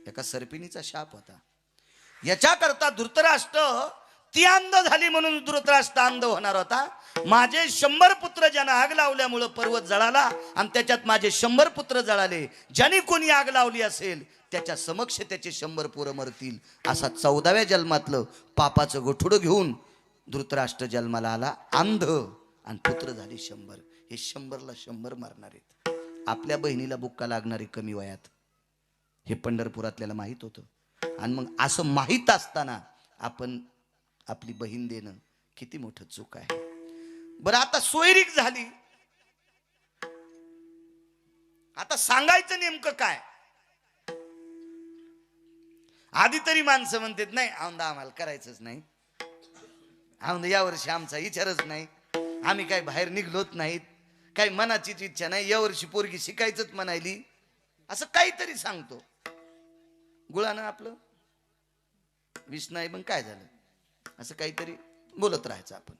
एका सर्पिणीचा शाप होता. याच्याकरता धृतराष्ट्र ती अंध झाली म्हणून धृतराष्ट्र अंध होणार होता. माझे 100 पुत्र ज्यांना आग लावल्यामुळं पर्वत जळाला आणि त्याच्यात माझे 100 पुत्र जळाले. ज्याने कोणी आग लावली असेल त्याच्या समक्ष त्याचे 100 पोरं मरतील. असा 14व्या जन्मातलं पापाचं गोठुडं घेऊन धृतराष्ट्र जन्माला आला अंध आणि पुत्र झाले 100. हे 100ला 100 मारणार आहेत. आपल्या बहिणीला बुक्का लागणारी कमी वयात हे पंढरपुरातल्याला माहित होतं. आणि मग असं माहित असताना आपण आपली बहीण देणं किती मोठं चूक आहे. बरं आता सोयरीक झाली, आता सांगायचं नेमकं काय. आधी तरी माणसं म्हणतात नाही औंदा आम्हाला करायचंच नाही, औंदा यावर्षी आमचा विचारच नाही, आम्ही काय बाहेर निघलोत नाहीत, काही मनाचीच इच्छा नाही, यावर्षी पोरगी शिकायचंच म्हणायली, असं काहीतरी सांगतो. गुळानं आपलं विष नाही मग काय झालं, असं काहीतरी बोलत राहायचं आपण.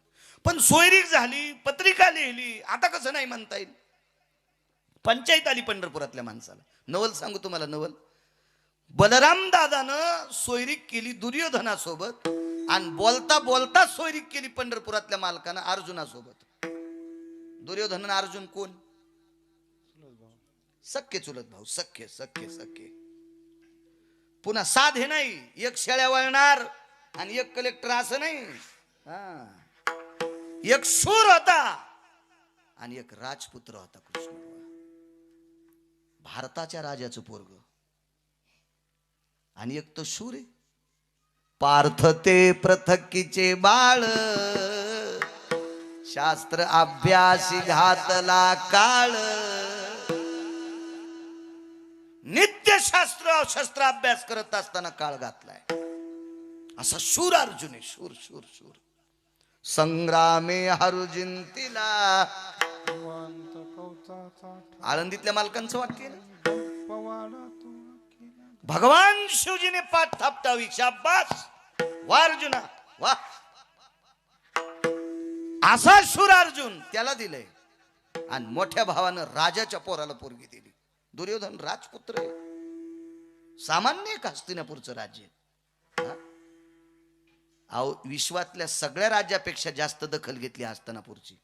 पण सोयरीक झाली, पत्रिका लिहिली, आता कसं नाही म्हणता येईल. पंचायत आली पंढरपुरातल्या माणसाला. नवल सांगू तुम्हाला, नवल बलराम दादानं सोयरीक केली दुर्योधनासोबत आणि बोलता बोलता सोयरीक केली पंढरपुरातल्या मालकानं अर्जुनासोबत. दुर्योधन अर्जुन कोण? सख्खे चुलत भाऊ, सख्खे सख्खे सख्खे. पुन्हा साधे नाही, एक शेळ्या वळणार आणि एक कलेक्टर असं नाही. एक शूर होता आणि एक राजपुत्र होता कृष्ण. भारताच्या राजाचं पोरग आणि एक तो शूर आहे. पार्थ ते पृथकीचे बाळ, शास्त्र अभ्यासी घातला काळ. नित्य शास्त्र शस्त्र अभ्यास करत असताना काळ घातलाय. असा शूर अर्जुन आहे. शूर शूर शूर. संग्रामे हरुजिंतीला. आळंदीतल्या मालकांचं वाक्य आहे ना. भगवान शिवजीने पाठ थापटावी. शाबास वा अर्जुना वा. असा शूर अर्जुन त्याला दिलंय. आणि मोठ्या भावानं राजाच्या पोराला पोरगी दिली. दुर्योधन राजपुत्र आहे. सामान्य एक हस्तिनापूरचं राज्य. अहो विश्वातल्या सगळ्या राज्यापेक्षा जास्त दखल घेतली हस्तिनापूरची.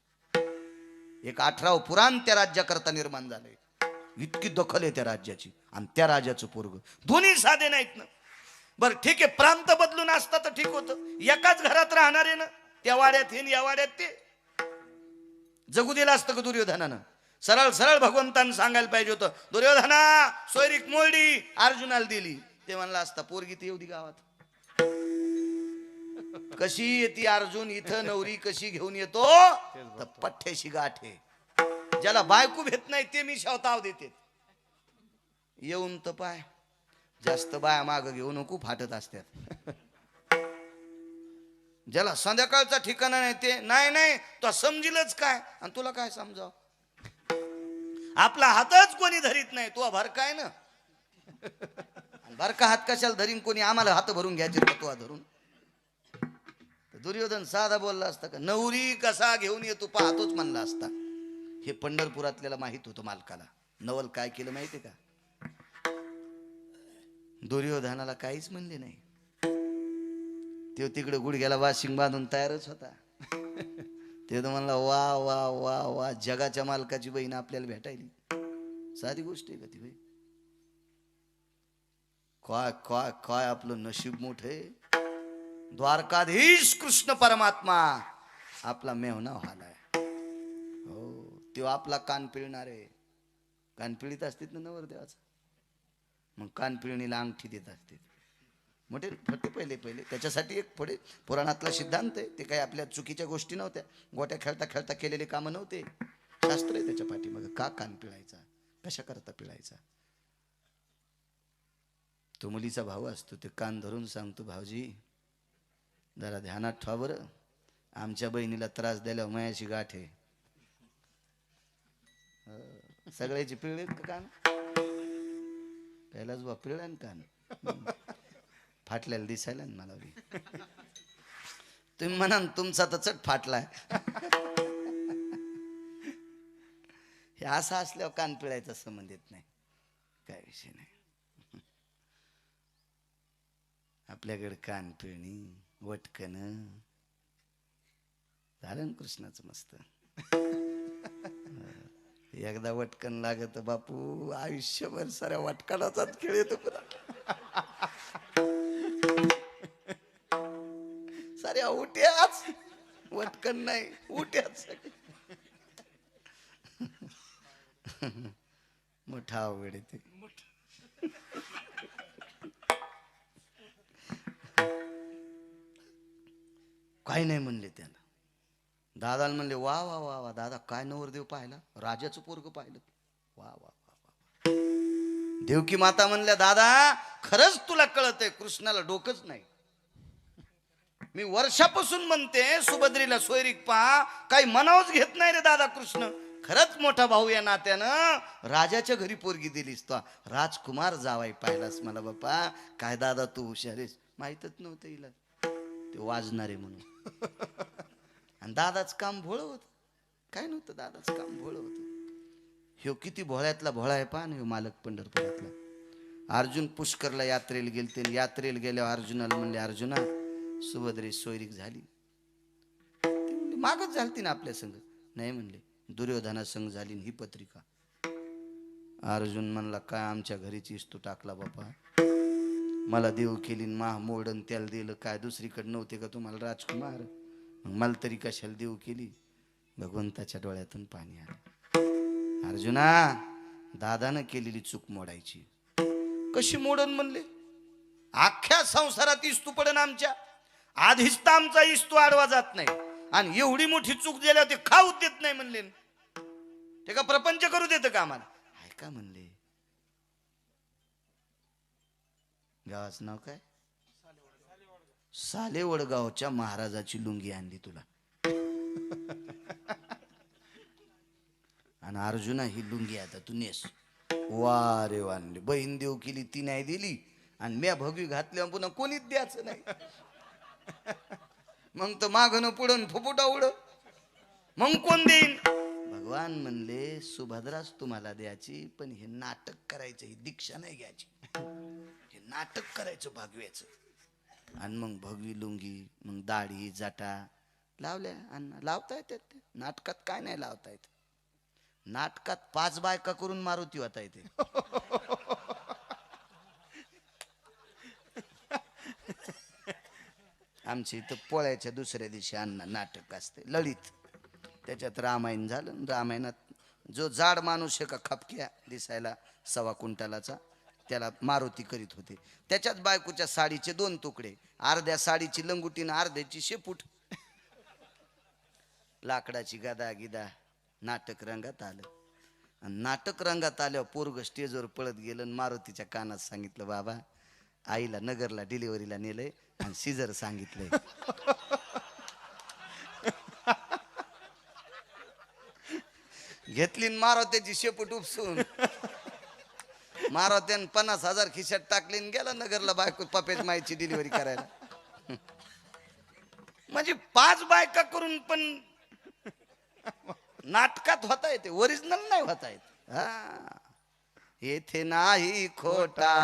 एक 18 पुराण त्या राज्याकरता निर्माण झालंय. इतकी दखल आहे त्या राज्याची. आणि त्या राजाचं पोरग. दोन्ही साधे नाहीत ना. बरं ठीक आहे, प्रांत बदलून असता तर ठीक होतं. एकाच घरात राहणारे ना, त्या वाड्यात हे या वाड्यात ते. जगू दिलं असतं का दुर्योधनानं? सरळ सरळ भगवंतानं सांगायला पाहिजे होतं, दुर्योधना सोयरीक मोरडी अर्जुनाला दिली. ते म्हणला असता पोरगी ती एवढी गावात कशी येते अर्जुन इथं. नवरी कशी घेऊन येतो तर पठ्ठ्याशी गाठ आहे. ज्याला बायको भेट नाही ते मी शावताव देते. येऊन तर पाय. जास्त बाया माग घेऊ नको, फाटत असतात. ज्याला संध्याकाळचा ठिकाणा नाही ते नाही नाही तो समजीलच काय. आणि तुला काय समजाव. आपला हातच कोणी धरीत नाही. तो भरकाय ना. भरका हात कशाला धरीन कोणी. आम्हाला हात भरून घ्यायचे तो धरून. दुर्योधन साधा बोलला असता का, नवरी कसा घेऊन येतो पाहतोच म्हणला असता. हे पंढरपुरातल्याला माहित होतं मालकाला. नवल काय केलं माहितीये का? दुर्योधनाला काहीच म्हणले नाही. तो तिकडे गुडघ्याला वाशिंग बांधून तयारच होता. ते तर म्हणला वा वा वा वा, जगाच्या मालकाची बहीण आपल्याला भेटायली. साधी गोष्ट आहे का ती? भाई काय काय काय आपलं नशीब मोठ आहे. द्वारकाधीश कृष्ण परमात्मा आपला मेहना व्हालाय. हो, तो आपला कान पिळणार आहे. कान पिळीत असतील ना नवरदेवाचा. मग कान पिळणीला अंगठी देत असते. मोठे फटे पहिले पहिले त्याच्यासाठी एक पुढे पुराणातला सिद्धांत आहे. ते काही आपल्या चुकीच्या गोष्टी नव्हत्या. गोट्या खेळता खेळता केलेले कामं नव्हते. शास्त्र आहे त्याच्या पाठीमागे. का कान पिळायचा, कशा करता पिळायचा. तो मुलीचा भाऊ असतो. ते कान धरून सांगतो, भाऊजी जरा ध्यानात ठेवा बरं. आमच्या बहिणीला त्रास द्यायला मायाची गाठ आहे. सगळ्याची पिळलेत का कान? पहिलाच बा पिळला ना कान. फाटल्याला दिसायला ना मला. तुम्ही म्हणा तुमचा तर चट फाटलाय. हे असं असल्यावर कान पिळायचा संबंध येत नाही. काय विषय नाही. आपल्याकडे कान पिळणी वटकन झालं ना कृष्णाचं मस्त. एकदा वटकन लागत बापू आयुष्यभर साऱ्या वटकनाचाच खेळ येतो. साऱ्या उट्याच. वटकन नाही उट्याच. मोठा अवघड येते. काही नाही म्हणले त्याला. दादाला म्हणले वा वा वा वा दादा काय नवरदेव पाहिला. राजाचं पोरग पाहिलं. वा वा वा वा. देवकी माता म्हणल्या दादा खरंच तुला कळतंय कृष्णाला डोकंच नाही. मी वर्षापासून म्हणते सुभद्रीला सोयरीक पहा. काही मनावच घेत नाही रे दादा कृष्ण. खरंच मोठा भाऊ या नात्यानं राजाच्या घरी पोरगी दिलीस. तो राजकुमार जावाई पाहिलास मला बापा. काय दादा तू हुशारीस. माहीतच नव्हतं हिला ते वाजणारे म्हणून. आणि दादाच काम भोळ होत. काय नव्हतं दादाच काम भोळ होत. ह्यो किती भोळ्यातला भोळा आहे पहा ना ह्यो मालक पंढरपुरातला. अर्जुन पुष्करला यात्रेला गेलते. यात्रेला गेल्यावर अर्जुनाला म्हणले अर्जुना सुभद्रे सोयरीक झाली. ते म्हणले मागच झालती ना आपल्या संग. नाही म्हणले दुर्योधना संग झाली ही पत्रिका. अर्जुन म्हणला काय आमच्या घरीचीच तू टाकला बापा. मला देव केली माह मोडन त्याला दिलं काय दुसरीकडे नव्हते का तुम्हाला राजकुमार. मग मला तरी कशाला देऊ केली. भगवंताच्या डोळ्यातून पाणी आलं. अर्जुना, दादानं केलेली चूक मोडायची. कशी मोडन म्हणले? अख्ख्या संसारात इस्तू पडन आमच्या. आधीच तर आमचा इस्तू आडवा जात नाही आणि एवढी मोठी चूक झाल्यावर ते खाऊच देत नाही म्हणले. ते का प्रपंच करू देतं का आम्हाला? ऐका म्हणले. गावाचं नाव काय? सालेवडगावच्या महाराजाची लुंगी आणली तुला. आणि अर्जुना, ही लुंगी आता तू नेस. वा रे वानले, बहीण देऊ केली ती नाही दिली आणि म्या भगवी घातल्या पुन्हा कोणीच द्यायचं नाही. मग तर मागणं पुढं फुफुटा उड, मग कोण देईन? भगवान म्हणले, सुभद्राच तुम्हाला द्यायची, पण हे नाटक करायचं, ही दीक्षा नाही घ्यायची. हे नाटक करायचं भागव्याचं. आणि मग भगवी लुंगी, मग दाढी जाटा लावल्या. आणि लावता येतात. नाटकात काय नाही लावता येत. नाटकात 5 बायका करून मारुती होता येते. आमच्या इथं पोळ्याच्या दुसऱ्या दिवशी अण्णा नाटक असते ललित. त्याच्यात रामायण झालं. रामायणात जो जाड माणूस आहे का खपक्या दिसायला 1.25 क्विंटलाचा, त्याला मारुती करीत होते. त्याच्याच बायकोच्या साडीचे 2 तुकडे, अर्ध्या साडीची लंगुटीन अर्ध्याची शेपूट. लाकडाची गदा गिदा. नाटक रंगात आलं. आणि नाटक रंगात आल्यावर पोरग स्टेजवर पळत गेलं आणि मारुतीच्या कानात सांगितलं, बाबा आईला नगरला डिलिव्हरीला नेलंय आणि सिजर सांगितलंय. घेतली मारुतीची शेपूट उपसून. मारुतीनं 50,000 खिशात टाकली आणि गेला नगरला बायको पपेज माईची डिलिव्हरी करायला. म्हणजे 5 बायका करून पण नाटकात होता येते, ओरिजिनल नाही होता येत. हा, येथे नाही खोटा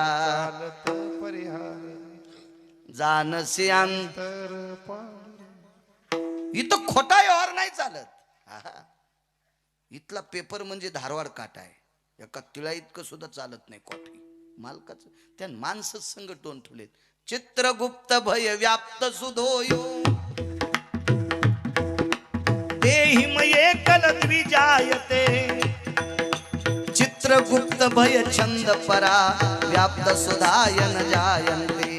जानसी अंतर. इथं खोटा व्यवहार नाही चालत. हा, इथला पेपर म्हणजे धारवाड काटा आहे. एका तिळा इतकं सुद्धा चालत नाही कॉफी मालकाच. त्या माणसं संग टोन ठेवलेत. चित्रगुप्त भय व्याप्त सुधोयो देहि मये कल द्विजायते. चित्रगुप्त भय छंद परा व्याप्त सुधायन जायन्ते.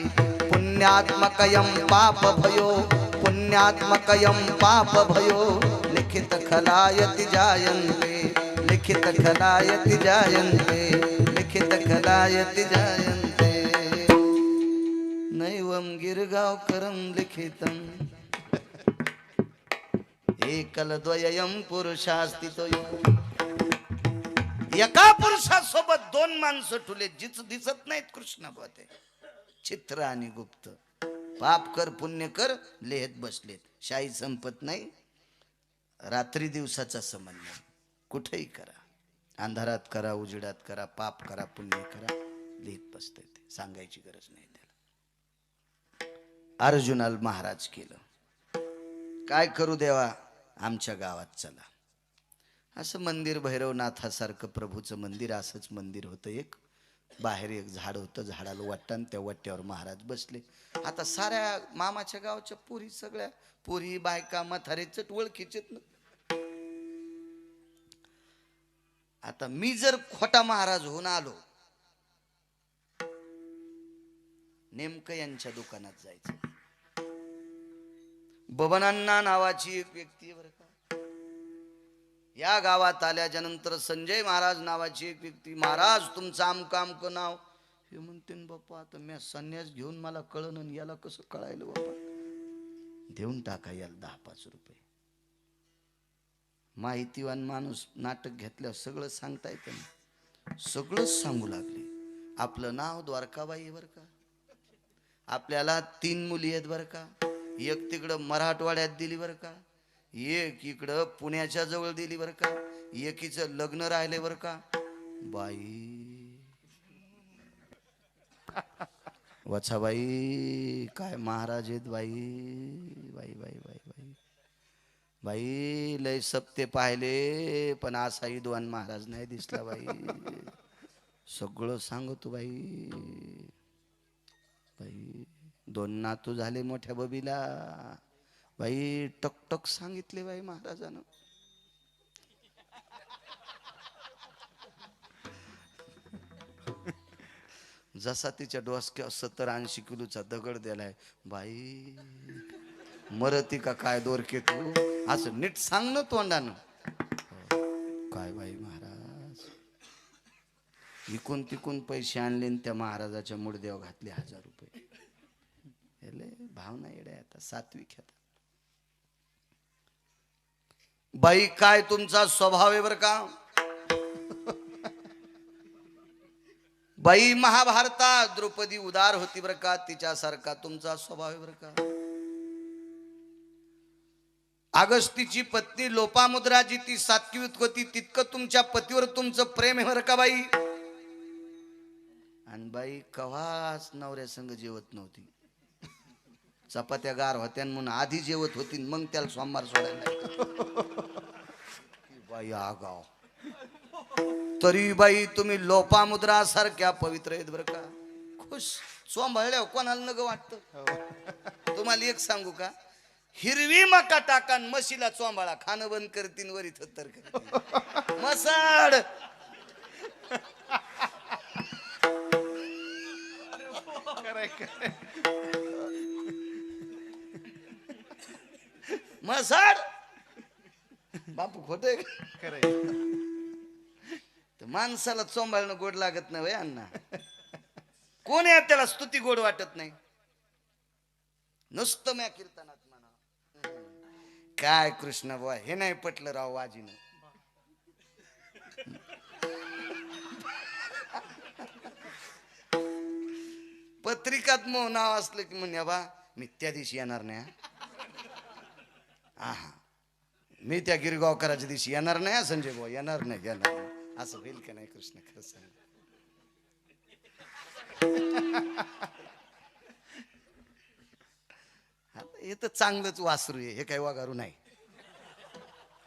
पुण्यात्मकयं पाप भयो पुण्यात्मकयं पाप भयो लिखित खलायति जायन्ते. लिखित खलायति जायन्ते. लिखित खलायति जायन्ते. नैवं गिरगावकरं लिखितं एकलद्वयं पुरुषास्तितो. एका पुरुषासोबत 2 माणसं ठुले, जिच दिसत नाहीत कृष्ण होते. चित्र आणि गुप्त. पाप कर पुण्य कर लिहित बसलेत. शाही संपत नाही. रात्री दिवसाचा संबंध नाही. कुठेही करा, अंधारात करा, उजेडात करा, पाप करा, पुण्य करा, लिहित बसते. ते सांगायची गरज नाही त्याला. अर्जुनाला महाराज केलं. काय करू देवा, आमच्या गावात चला. असं मंदिर, भैरवनाथासारखं प्रभूचं मंदिर, असंच मंदिर होतं एक. बाहेर एक झाड होतं, झाडाला वाटण, त्या वाट्यावर महाराज बसले. आता साऱ्या मामाच्या गावच्या पुरी, सगळ्या पुरी बायका म्हातारे चट ओळखीचेत ना. आता मी जर खोटा महाराज होऊन आलो, नेमकं यांच्या दुकानात जायचं. बबनांना नावाची एक व्यक्ती बरं का, या गावात आल्याच्या नंतर संजय महाराज नावाची एक व्यक्ती, महाराज तुमचं आमकं आमकं नाव. हे म्हणते बाप्पा, आता मी संन्यास घेऊन मला कळण, याला कसं कळायलं बाप्पा. देऊन टाका याला 10-5 रुपये. माहितीवान माणूस नाटक घेतल्यावर सगळं सांगता येतं ना. सगळंच सांगू लागले. आपलं नाव द्वारकाबाई बर का, आपल्याला 3 मुली आहेत बर का. एक तिकडं मराठवाड्यात दिली बर का, एक इकडं पुण्याच्या जवळ दिली बर का, एकीचं लग्न राहिले बर का. बाई वच्छाबाई काय महाराज आहेत बाई. बाई बाई बाई बाई बाई लय सप्ते पाहिले, पण असा विद्वान महाराज नाही दिसला बाई. सगळं सांगतो बाई. बाई 2 नातू झाले मोठ्या बबीला. बाई टकटक सांगितले बाई महाराजानं. जसा तिच्या डोसक्यावर 70-80 किलोचा दगड दिलाय बाई. मरती का काय दोरके तू, असं नीट सांग ना तोंडानं. काय बाई महाराज, इकून तिकून पैसे आणले आणि त्या महाराजाच्या मुडद्यावर घातले 1000 रुपये. भावना येड्या आता सात्विक आता. बाई काय तुमचा स्वभाव आहे बर का बाई. महाभारतात द्रौपदी उदार होती बर का, तिच्यासारखा तुमचा स्वभाव आहे बर का. अगस्तीची पत्नी लोपामुद्राची ती सात्विक होती, तितकं तुमच्या पतीवर तुमचं प्रेम आहे बर का बाई. आणि बाई कवाच नवऱ्या संग जेवत नव्हती. चपात्या गार होत्या म्हणून आधी जेवत होती, मग त्याला सोमवार सोडायला बाई आगाव. तरी बाई तुम्ही लोपामुद्रा सारख्या पवित्र आहेत बर का. खुश सोंभाळल्या कोणाला नग वाटत. तुम्हाला एक सांगू का, हिरवी मका टाकान म्हशीला चोंबाळा खाणं बंद करतीन वरी थत्तर करतीन मसाड. मसाड बापू खोटे माणसाला चोंबाळणं गोड लागत नाही वय अण्णा. कोण आहे त्याला स्तुती गोड वाटत नाही. नुसतं म्या कीर्तनात म्हणा काय कृष्ण बुवा हे नाही पटलं राव वाजीनं. पत्रिकात मग नाव असलं की म्हणे बा मी त्या दिवशी येणार नाही. हा मी त्या गिरगावकराच्या दिवशी येणार नाही. संजय बुवा येणार नाही येणार नाही. असं होईल का नाही कृष्ण खरं सांग. हे तर चांगलंच वासरू आहे, हे काही वाघारू नाही.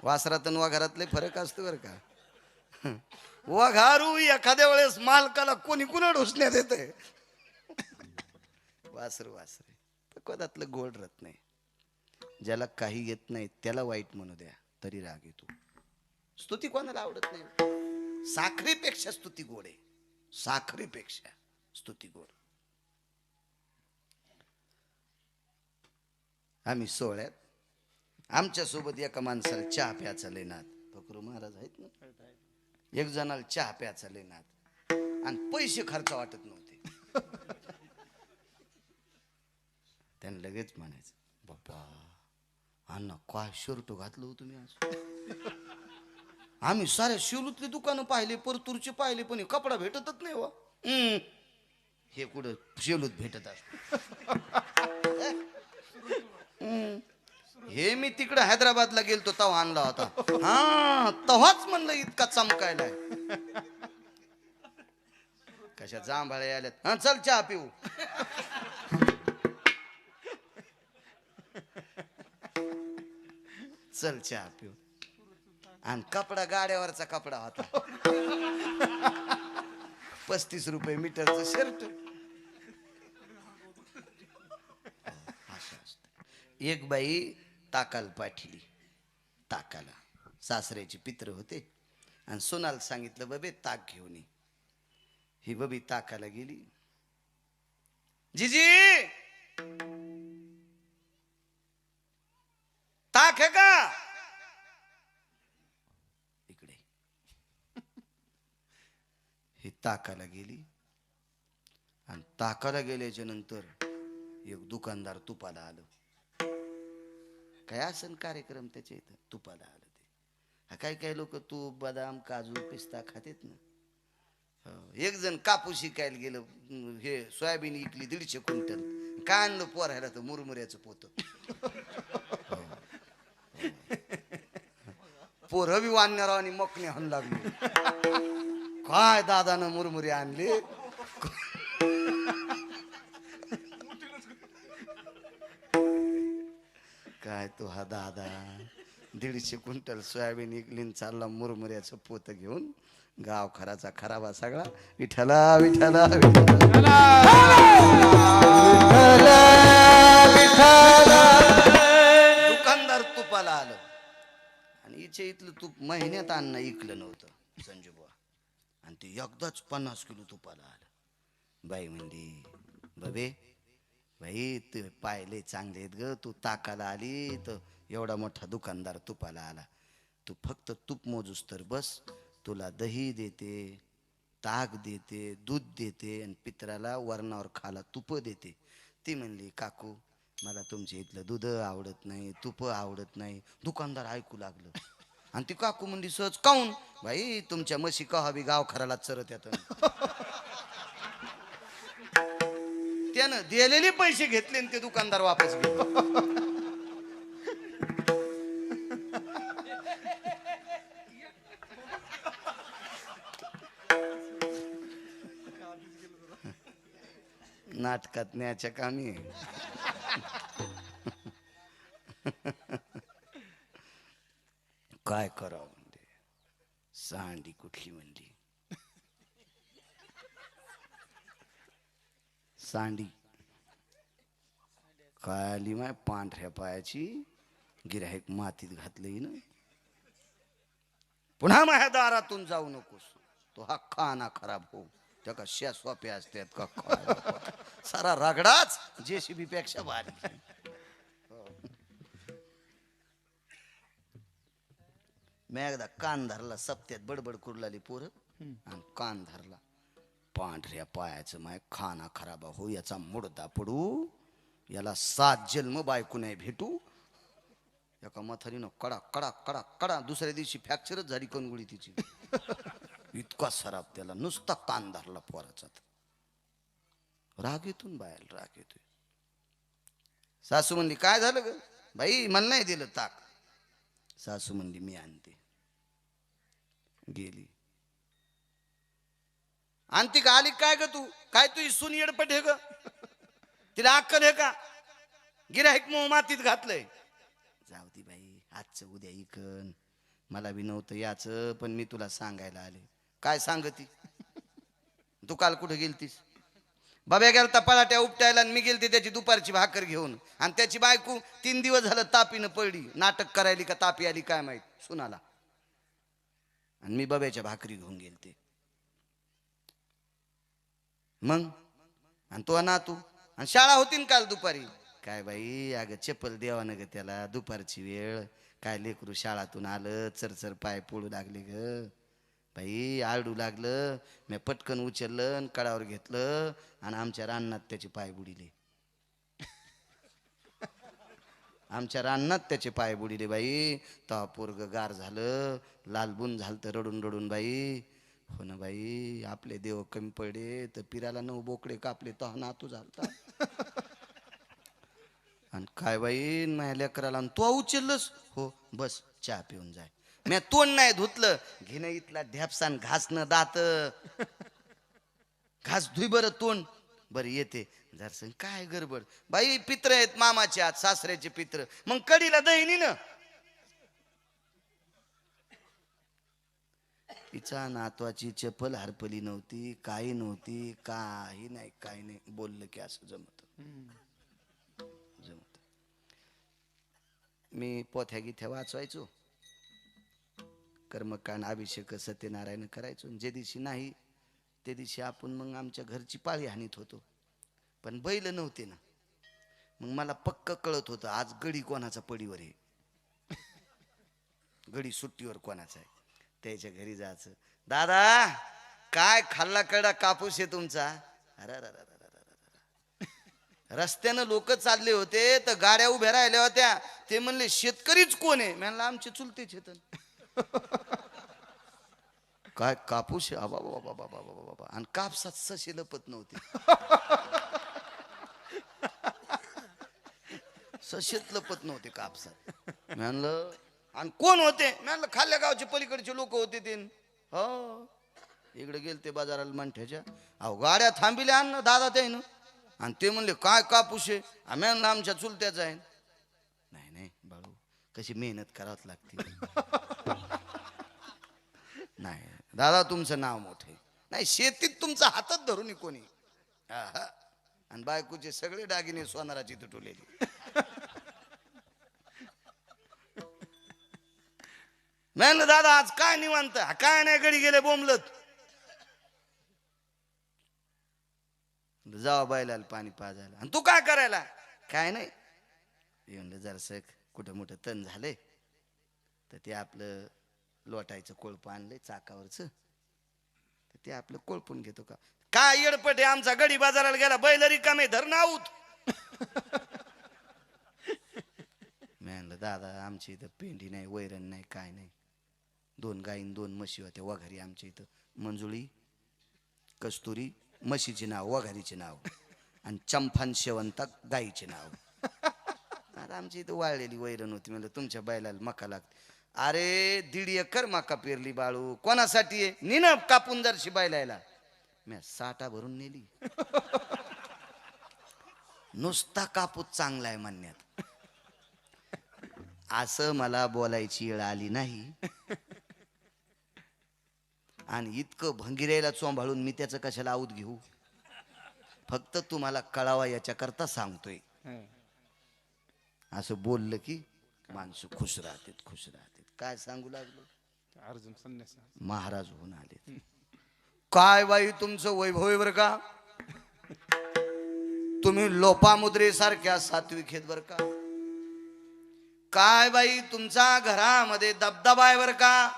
वासरात आणि वाघारातले फरक असतो बरं का. वाघारू एखाद्या वेळेस मालकाला कोणी कुणा ढोसण्यात येते. वासरू वासरे कदातलं गोड राहत नाही. ज्याला काही येत नाही त्याला वाईट म्हणू द्या तरी राग येतो. स्तुती कोणाला आवडत नाही. साखरेपेक्षा स्तुती गोड आहे. साखरेपेक्षा स्तुती गोड. आम्ही सोहळ्यात आमच्या सोबत एका माणसाला चहा प्यायचा लेनात. फकरू महाराज आहेत ना, एक जणाला चहा प्यायचा लेनात आणि पैसे खर्च वाटत नव्हते. त्याने लगेच म्हणायचं बाप्पा अण्णा काय शर्ट घातलं होतं तुम्ही आज. आम्ही साऱ्या शिवलूतली दुकानं पाहिले, परतूरचे पाहिले, पण हे कपडा भेटतच नाही व. हे कुठं शिवलूत भेटत असत. हे मी तिकडे हैदराबादला गेलतो तेव्हा आणला होता. हा तेव्हाच म्हणलं इतका चमकायलाय. कशा जांभाळ्या आल्यात. हा चल चहा पिऊ. चल चहा पिऊ. आणि कपडा गाड्यावरचा कपडा होता. 35 रुपये मीटरचं शर्ट. एक बाई ताकाला पाठली. ताकाला सासऱ्याची पित्र होते आणि सोनाला सांगितलं बबे ताक घेऊन ये. ही बबी ताकाला गेली. जीजी ताक है का इकडे. ही ताकाला गेली आणि ताकाला गेल्याच्या नंतर एक दुकानदार तुपाला आलं. काय असन कार्यक्रम त्याच्या इथं तुपाला आलं ते. काही काही लोक तूप बदाम काजू पिस्ता खातेत ना. एक जण कापूस शिकायला गेलं. हे सोयाबीन इकली 150 क्विंटल. काय आणलं पोरायला तर मुरमुऱ्याचं पोत. पोरं बी वाढणार आणि मकने हाण लागली. काय दादानं मुरमुरे आणले. काय तो हा दादा 150 क्विंटल सोयाबीन इकलीन चालला मुरमुऱ्याचं पोत घेऊन. गाव खराचा खराबा सगळा. विठ्ठला विठ्ठला विठ्ठला. हिच्या इथलं तूप महिन्यात अन्न इकलं नव्हतं संजू बुवा, आणि ते एकदाच 50 किलो तुपाला आलं. बाई म्हणली बबे बाई तू पाहिले चांगले आहेत ग, तू ताकाला आली तर एवढा मोठा दुकानदार तुपाला आला. तू फक्त तूप मोजूस तर बस, तुला दही देते, ताक देते, दूध देते, आणि पित्राला वरणावर खाला तुप देते. ती म्हणली काकू मला तुमच्या इथलं दूध आवडत नाही, तुप आवडत नाही. दुकानदार ऐकू लागलं, आणि ती काकू म्हणली सहज काऊन बाई तुमच्या म्हशी का हवी गाव खराला चरत येत. त्यानं दिलेले पैसे घेतले आणि ते दुकानदार वापस गेले. नाटकात न्याच्या कामी आहे. काय करावं म्हणजे सांडी कुठली म्हणली सांडी काय आली माय पांढऱ्या पायाची, गिऱ्हाईक मातीत घातलंय ना. पुन्हा माझ्या दारातून जाऊ नकोस, तो हा खाना खराब हो. त्या का श्या सोप्या असतात का काय? सारा रगडाच JCB पेक्षा भारी. मी एकदा कान धरला, सप्त्यात बडबड कुरलाली पोरं, आणि कान धरला. पांढऱ्या पायाचं माय खाना खराबा हो, याचा मुडदा पडू, याला 7 जन्म बायको नाही भेटू. एका मथारीनं कडा कडा कडा कडा, दुसऱ्या दिवशी फ्रॅक्चरच झाली कणगुळी तिची. इतका सराब त्याला, नुसता कान धरला पोराचा. राग येतून बाहेर राग येतोय. सासू म्हणली काय झालं ग बाई, मला नाही दिलं ताक. सासू म्हणली मी आणते. गेली. आणती का आली काय ग तू, काय तू सून येडपट हे ग, तिला अक्कल आहे का? गिऱ्हाईक मोह मातीत घातलंय. जाऊ दे बाई, आजचं उद्या इकन, मला बी नव्हतं याचं, पण मी तुला सांगायला आले. काय सांगती तू, काल कुठे गेलतीस? बाब्या गेलता पलाट्या उपटायला, आणि मी गेलते त्याची दुपारची भाकर घेऊन, आणि त्याची बायको 3 दिवस झालं तापीनं पडली. नाटक करायली का तापी आली काय माहित सुनाला, आणि मी बाब्याच्या भाकरी घेऊन गेलते. मग आणि तो ना तू, आणि शाळा होती ना काल दुपारी. काय बाई अगं चप्पल देवानं ग त्याला, दुपारची वेळ, काय लेकरू शाळातून आलं, चरचर पाय पोळू लागले ग बाई, आरडू लागलं. मी पटकन उचललं आणि कडावर घेतलं, आणि आमच्या रानात त्याचे पाय बुडिले. आमच्या रानात त्याचे पाय बुडिले बाई. तेव्हा पोरग गार झालं, लालबुन झालं तर रडून रडून बाई. हो ना बाई, आपले देव कमी पडे तर पिराला 9 बोकडे कापले, तो नातू झालता. आणि काय बाई माझ्या लेकराला, तो उचललंस हो बस चहा पिऊन जाय. मी तोंड नाही धुतलं, घेणं इथला ढ्यापसान घासणं दात, घास धुई बरं तोंड बरं येते. जरसं काय गडबड बाई, पित्र आहेत मामाचे आज, सासऱ्याचे पित्र, मग कडीला दहिनी ना. तिचा नातवाची चप्पल हरपली नव्हती, काही नव्हती, काही नाही काही नाही. बोललं की असं जमत जमत. मी पोथ्या गिथ्या वाचवायचो, कर्मकांड अभिषेक सत्यनारायण करायचो. जे दिवशी नाही ते दिवशी आपण मग आमच्या घरची पाळी हाणीत होतो. पण बैल नव्हते ना, मग मला पक्क कळत होतं आज गडी कोणाचा पडीवर आहे, गडी सुट्टीवर कोणाचा आहे. त्याच्या घरी जायचं, दादा काय खाल्ला कडा कापूस आहे तुमचा. अरे रस्त्यानं लोक चालले होते तर गाड्या उभ्या राहिल्या होत्या. ते म्हणले शेतकरीच कोण आहे, म्हणलं आमचे चुलते चेतन. काय कापूस आहे बाबा बाबा बाबा बाबा बाबा, आणि कापसात ससे लपत नव्हते. सशेत लपत नव्हते कापसात. म्हणलं आणि कोण होते, म्हणलं खाल्ल्या गावचे पलीकडचे लोक होते ते. हो इकडे गेलते बाजाराला मंठ्याच्या, अहो गाड्या थांबिल्या अन्न दादा ते ना, आणि ते म्हणले काय कापूस आहे, म्हणलं आमच्या चुलत्याचा आहे. नाही नाही बाळू, कशी मेहनत करावं लागते. नाही दादा तुमचं नाव मोठे नाही, शेतीत तुमचा हातात धरून कोणी. आणि बायकोचे सगळे दागिने सोनाराची तुटवलेली. म्हणलं दादा आज काय निवांत, काय नाही गडी गेले बोंबलत. जावा बैलाला पाणी पाजायला. आणि तू काय करायला? काय नाही, म्हणलं जरासं कुठं मोठं तण झालंय तर ते आपलं लोटायचं कोळप आणलंय चाकावरच, तर ते आपलं कोळपून घेतो का. काय येडपट आहे आमचा, गडी बाजाराला गेला बैल रिकामे धरण आऊत. म्हणलं दादा आमच्या इथं पेंडी नाही, वैरण नाही, काय नाही. 2 गाईन 2 म्हशी होत्या वघारी आमच्या इथं. मंजुळी, कस्तुरी म्हशीचे नाव, वघारीचे नाव, आणि चंफान शेवंता गाईचे नाव. आता आमच्या इथं वाळलेली वैरण होती. म्हणलं तुमच्या बैलाला मका लागते. अरे 1.5 एकर मका पेरली बाळू. कोणासाठी आहे? निन कापून जरशी बैलायला. मी साठा भरून नेली. नुसता कापूस चांगला आहे म्हणण्यात. असं मला बोलायची वेळ आली नाही. आणि इतकं भंगिरायला चोंभाळून मी त्याचं कशाला आऊत घेऊ. फक्त तुम्हाला कळावा याच्याकरता सांगतोय. असं बोललं की माणसं खुश राहतात, खुश राहतात. काय सांगू लागलो? अर्जुन संन्यास महाराज होऊन आले. काय बाई तुमचं वैभव आहे बर का. तुम्ही लोपामुद्रे सारख्या सात्विक आहेत बर का. काय बाई तुमचा घरामध्ये दबदबा आहे बर का.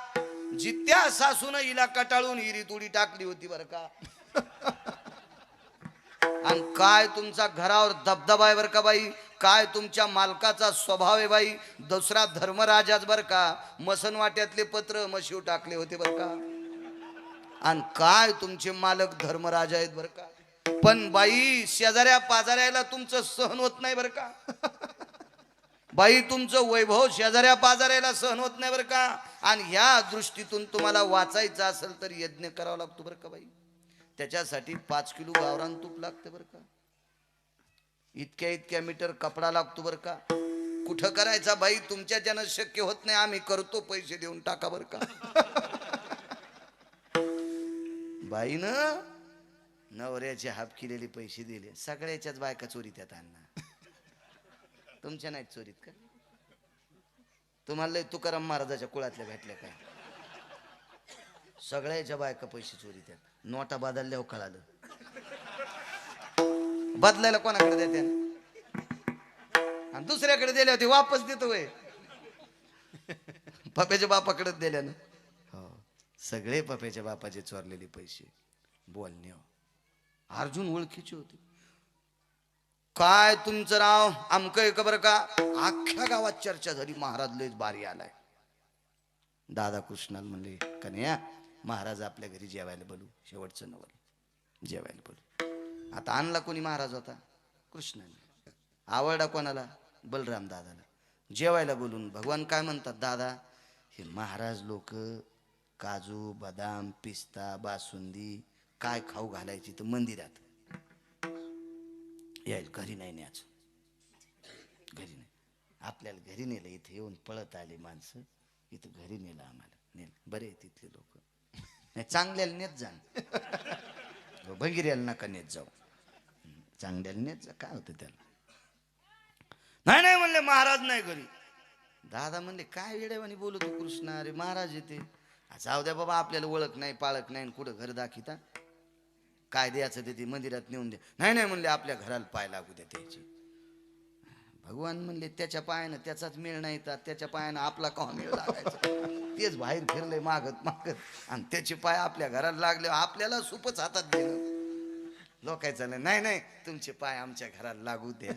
जित्या सासून हिला कटाळून हिरी तुडी टाकली होती बर का. आणि काय तुमचा घरावर दबदबा आहे बर का बाई. काय तुमच्या मालकाचा स्वभाव आहे बाई. दुसरा धर्मराजाच बर का. मसन वाट्यातले पत्र मशीव टाकले होते बर का. आणि काय तुमचे मालक धर्मराजा आहेत बर का. पण बाई शेजाऱ्या पाजाऱ्याला तुमचं सहन होत नाही बर का. बाई तुमचं वैभव शेजाऱ्या पाजाऱ्याला सहन होत नाही बर का. आणि ह्या दृष्टीतून तुम्हाला वाचायचं असेल तर यज्ञ करावा लागतो बर का बाई. त्याच्यासाठी 5 किलो गावरान तूप लागतं बर का. इतक्या मीटर कपडा लागतो बर का. कुठं करायचा बाई तुमच्या ज्यानं शक्य होत नाही. आम्ही करतो, पैसे देऊन टाका बर का. बाई न नवऱ्याचे हाफ केलेले पैसे दिले. सगळ्याच्याच बायका चोरीत येतात अण्णा. तुमच्या नाहीत चोरीत का? तुम्हाला लय तुकाराम महाराजाच्या कुळातल्या भेटल्या काय? सगळ्याच्या बायका पैसे चोरीत येतात. नोटा बदलल्यावर कळालं. बदलायला कोणाकडे देते आणि दुसऱ्याकडे दिल्या होती वापस देतो वय. पप्याच्या बापाकडे दिल्यानं. हो सगळे पप्याच्या बापाचे चोरलेले पैसे. बोलणे अर्जुन ओळखीचे होते. काय तुमचं नाव आमकं का बरं का. अख्ख्या गावात चर्चा झाली. महाराज लयच बारी आलाय. दादा कृष्णाला म्हणले कन्या महाराज आपल्या घरी जेवायला बोलू. शेवटचं नवल जेवायला बोलू. आता आणला कोणी महाराज होता? कृष्णाने. आवडला कोणाला? बलराम दादाला. जेवायला बोलून भगवान काय म्हणतात, दादा हे महाराज लोक काजू बदाम पिस्ता बासुंदी काय खाऊ घालायची तर मंदिरात यायला. घरी नाही न्यायचं. घरी नाही. आपल्याला घरी नेलं. इथे येऊन पळत आले माणसं. इथं घरी नेलं आम्हाला. नेलं बरे तिथले लोक. नाही चांगल्याला नेत जा. भंगिऱ्याला नका नेत जाऊ. चांगल्याला नेत जा. काय होतं त्याला. नाही नाही म्हणले महाराज नाही घरी. दादा म्हणले काय वेड्यावानी बोलतो कृष्णा. अरे महाराज येते. जाऊ द्या बाबा आपल्याला ओळख नाही पाळख नाही. कुठं घर दाखिता काय द्यायचं ते मंदिरात नेऊन द्या. नाही नाही म्हणले आपल्या घराला पाय लागू द्या त्याची. भगवान म्हणले त्याच्या पायानं त्याचाच मेळ नाही तर त्याच्या पायानं आपला कवा मेळ लागायचा. तेच बाहेर फिरले मागत मागत आणि त्याचे पाय आपल्या घराला लागले. आपल्याला सुपच हातात देणं. लोकायचं नाही नाही तुमचे पाय आमच्या घराला लागू द्या.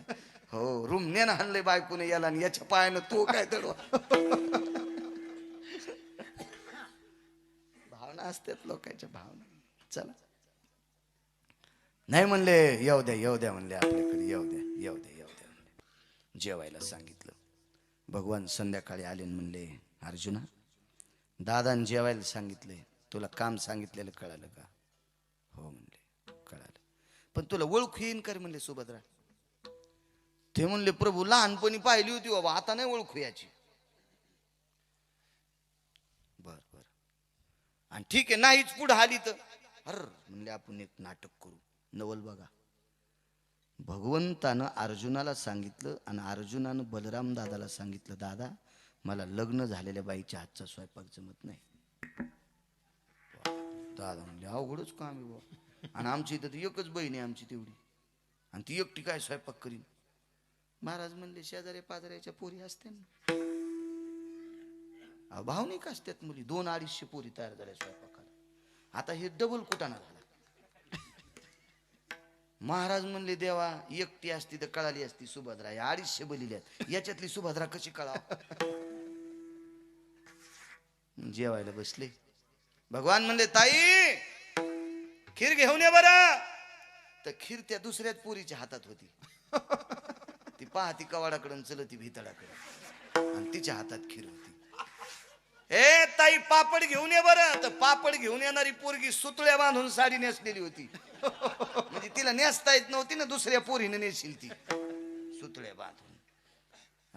हो रूम नेणं आणले बायकोने याला आणि याच्या पायानं तो काय दडवा. भावना असतात लोकांच्या भावना. चला नाही म्हणले येऊ द्या म्हणले आपल्याकडे येऊ द्या म्हणले. जेवायला सांगितलं. भगवान संध्याकाळी आले म्हणले अर्जुना दादाने जेवायला सांगितलंय. तुला काम सांगितलेलं कळालं का? हो म्हणले कळालं. पण तुला ओळखू येईन कर म्हणले सुभद्रा. ते म्हणले प्रभू लहानपणी पाहिली होती बाबा आता नाही ओळखू याची. बर आणि ठीक आहे नाहीच पुढे आली तर अर म्हणले आपण एक नाटक करू. नवल बघा. भगवंतानं अर्जुनाला सांगितलं आणि अर्जुनानं बलराम दादाला सांगितलं दादा मला लग्न झालेल्या बाईच्या हातचा स्वयंपाक जमत नाही. दादा म्हणले अवघडच काम आहे बुवा. आणि आमची इथं तर एकच बहीण आहे आमची तेवढी, आणि ती एकटी काय स्वयंपाक करीन. महाराज म्हणले शेजारी पाजाऱ्याच्या पोरी असते ना, भावनिक असतात मुली, 200-250 पोरी तयार झाल्या स्वयंपाकाला. आता हे डबल कुटाणा झाला. महाराज म्हणले देवा एकटी असती तर कळाली असती सुभद्रा, 250 बलिल्यात, याच्यातली सुभद्रा कशी कळाव. जेवायला बसले. भगवान म्हणले ताई खीर घेऊन ये बरं. तर खीर त्या दुसऱ्याच पोरीच्या हातात होती. ती पाहती कवाडाकडून चलती भितडाकडे, आणि तिच्या हातात खीर होती. ए ताई पापड घेऊन ये बरं. तर पापड घेऊन येणारी पोरगी सुतळ्या बांधून साडी नेसलेली होती. म्हणजे तिला नेसता येत नव्हती ना, दुसऱ्या पोरीने नेशील ती सुतळ्या बांधून.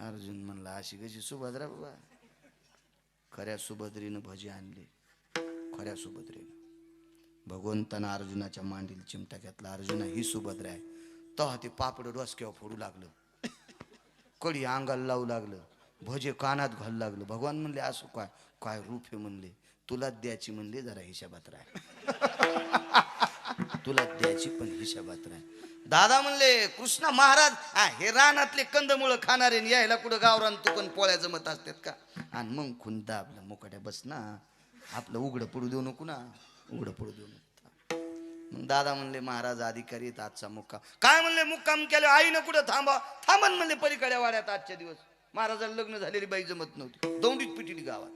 अर्जुन म्हणला अशी कशी सुभद्रा बाबा. खऱ्या सुभद्रेनं भजी आणले, खऱ्या सुभद्रेनं. भगवंतानं अर्जुनाच्या मांडील चिमटा घेतला. अर्जुना ही सुभद्रा आहे. तेव्हा ते पापड डोसक्यावर फोडू लागलं, कडी अंगाला लावू लागलं, भजे कानात घालू लागलं. भगवान म्हणले असं काय काय रूप आहे म्हणले. तुलाच द्यायची म्हणले, जरा हिशाबात राह. तुला द्यायची पण हिशाबात राह. दादा म्हणले कृष्णा महाराज हे रानातले कंदमुळं खाणारे यायला कुठं गावरान तुकन पोळ्या जमत असतात का. आणि मग खुंदा आपल्या मुकाट्या बस ना, आपलं उघडं पडू देऊ नको ना, उघडं पडू देऊ नको. मग दादा म्हणले महाराज अधिकारी आहेत, आजचा मुक्काम. काय म्हणले मुक्काम केलं आईनं कुठं थांबा. थांबन म्हणले पलीकडे वाड्यात आजच्या दिवस. महाराजाला लग्न झालेली बाई जमत नव्हती, दौंडीत पिटिली गावात.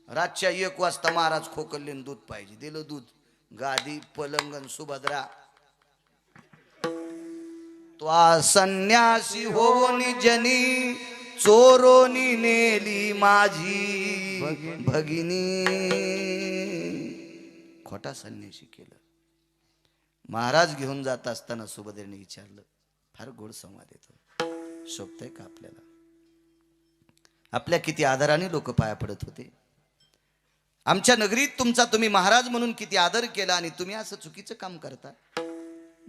रातच्या 1 वाजता महाराज खोकलले, दूध पाहिजे, दिलं दूध. गादी पलंगन सुभद्रा. त्वा संन्यासी होनी जनी चोरोनी नेली माझी भगिनी. खोटा संन्यासी केलं. महाराज घेऊन जात असताना सुभद्रेने विचारलं, फार गोड संवाद येतो, शोभतंय का आपल्याला. आपल्या किती आदराने लोक पाया पडत होते. आमच्या नगरीत तुमचा तुम्ही महाराज म्हणून किती आदर केला, आणि तुम्ही असं चुकीचं काम करता.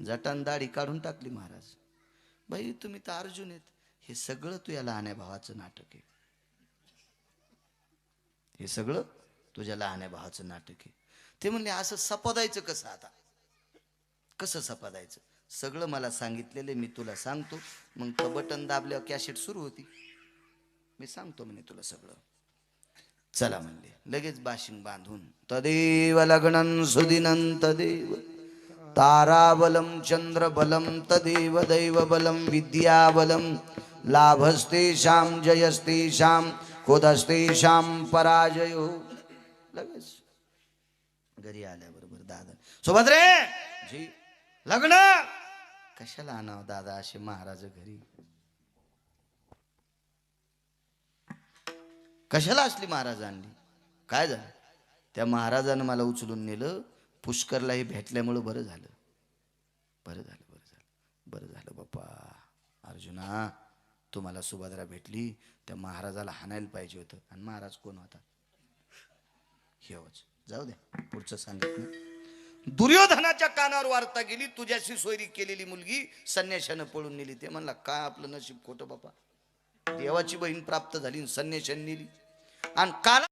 जटान दाढी काढून टाकली महाराज. बाई तुम्ही तर अर्जुन आहेत. हे सगळं तुझ्या लहान्या भावाचं नाटक आहे. हे सगळं तुझ्या लहान्या भावाचं नाटक आहे. ते म्हणले असं सपादायचं कसं. आता कसं सपादायचं. सगळं मला सांगितलेलं मी तुला सांगतो. मग तो बटन दाबल्यावर कॅसेट सुरू होती. मी सांगतो म्हणे तुला सगळं. चला म्हणले. लगेच बाशिंग बांधून तदेव लग्नं सुदिनं तदेव ताराबलं चंद्रबलं तदेव दैवबलं विद्याबलं लाभस्तेषां जयस्तेषां कोदस्तेषां पराजयो. लगेच घरी आल्याबरोबर दादा सुभद्रे जी लग्न कशाला आणावं दादा असे महाराज घरी. कशाला असली महाराज आणली. काय झालं. त्या महाराजानं मला उचलून नेलं. पुष्करलाही भेटल्यामुळं बरं झालं. बरं झालं बरं झालं बरं झालं बाप्पा. अर्जुना तुम्हाला सुभद्रा भेटली. त्या महाराजाला हाणायला पाहिजे होतं. आणि महाराज कोण होता. हेच जाऊ द्या पुढचं सांगितलं. दुर्योधनाच्या कानावर वार्ता गेली, तुझ्याशी सोयरी केलेली मुलगी संन्याशानं पळून नेली. ते म्हणला काय आपलं नशीब खोटं बापा. देवाची बहीण प्राप्त झाली, संन्याशानं नेली. आणि काल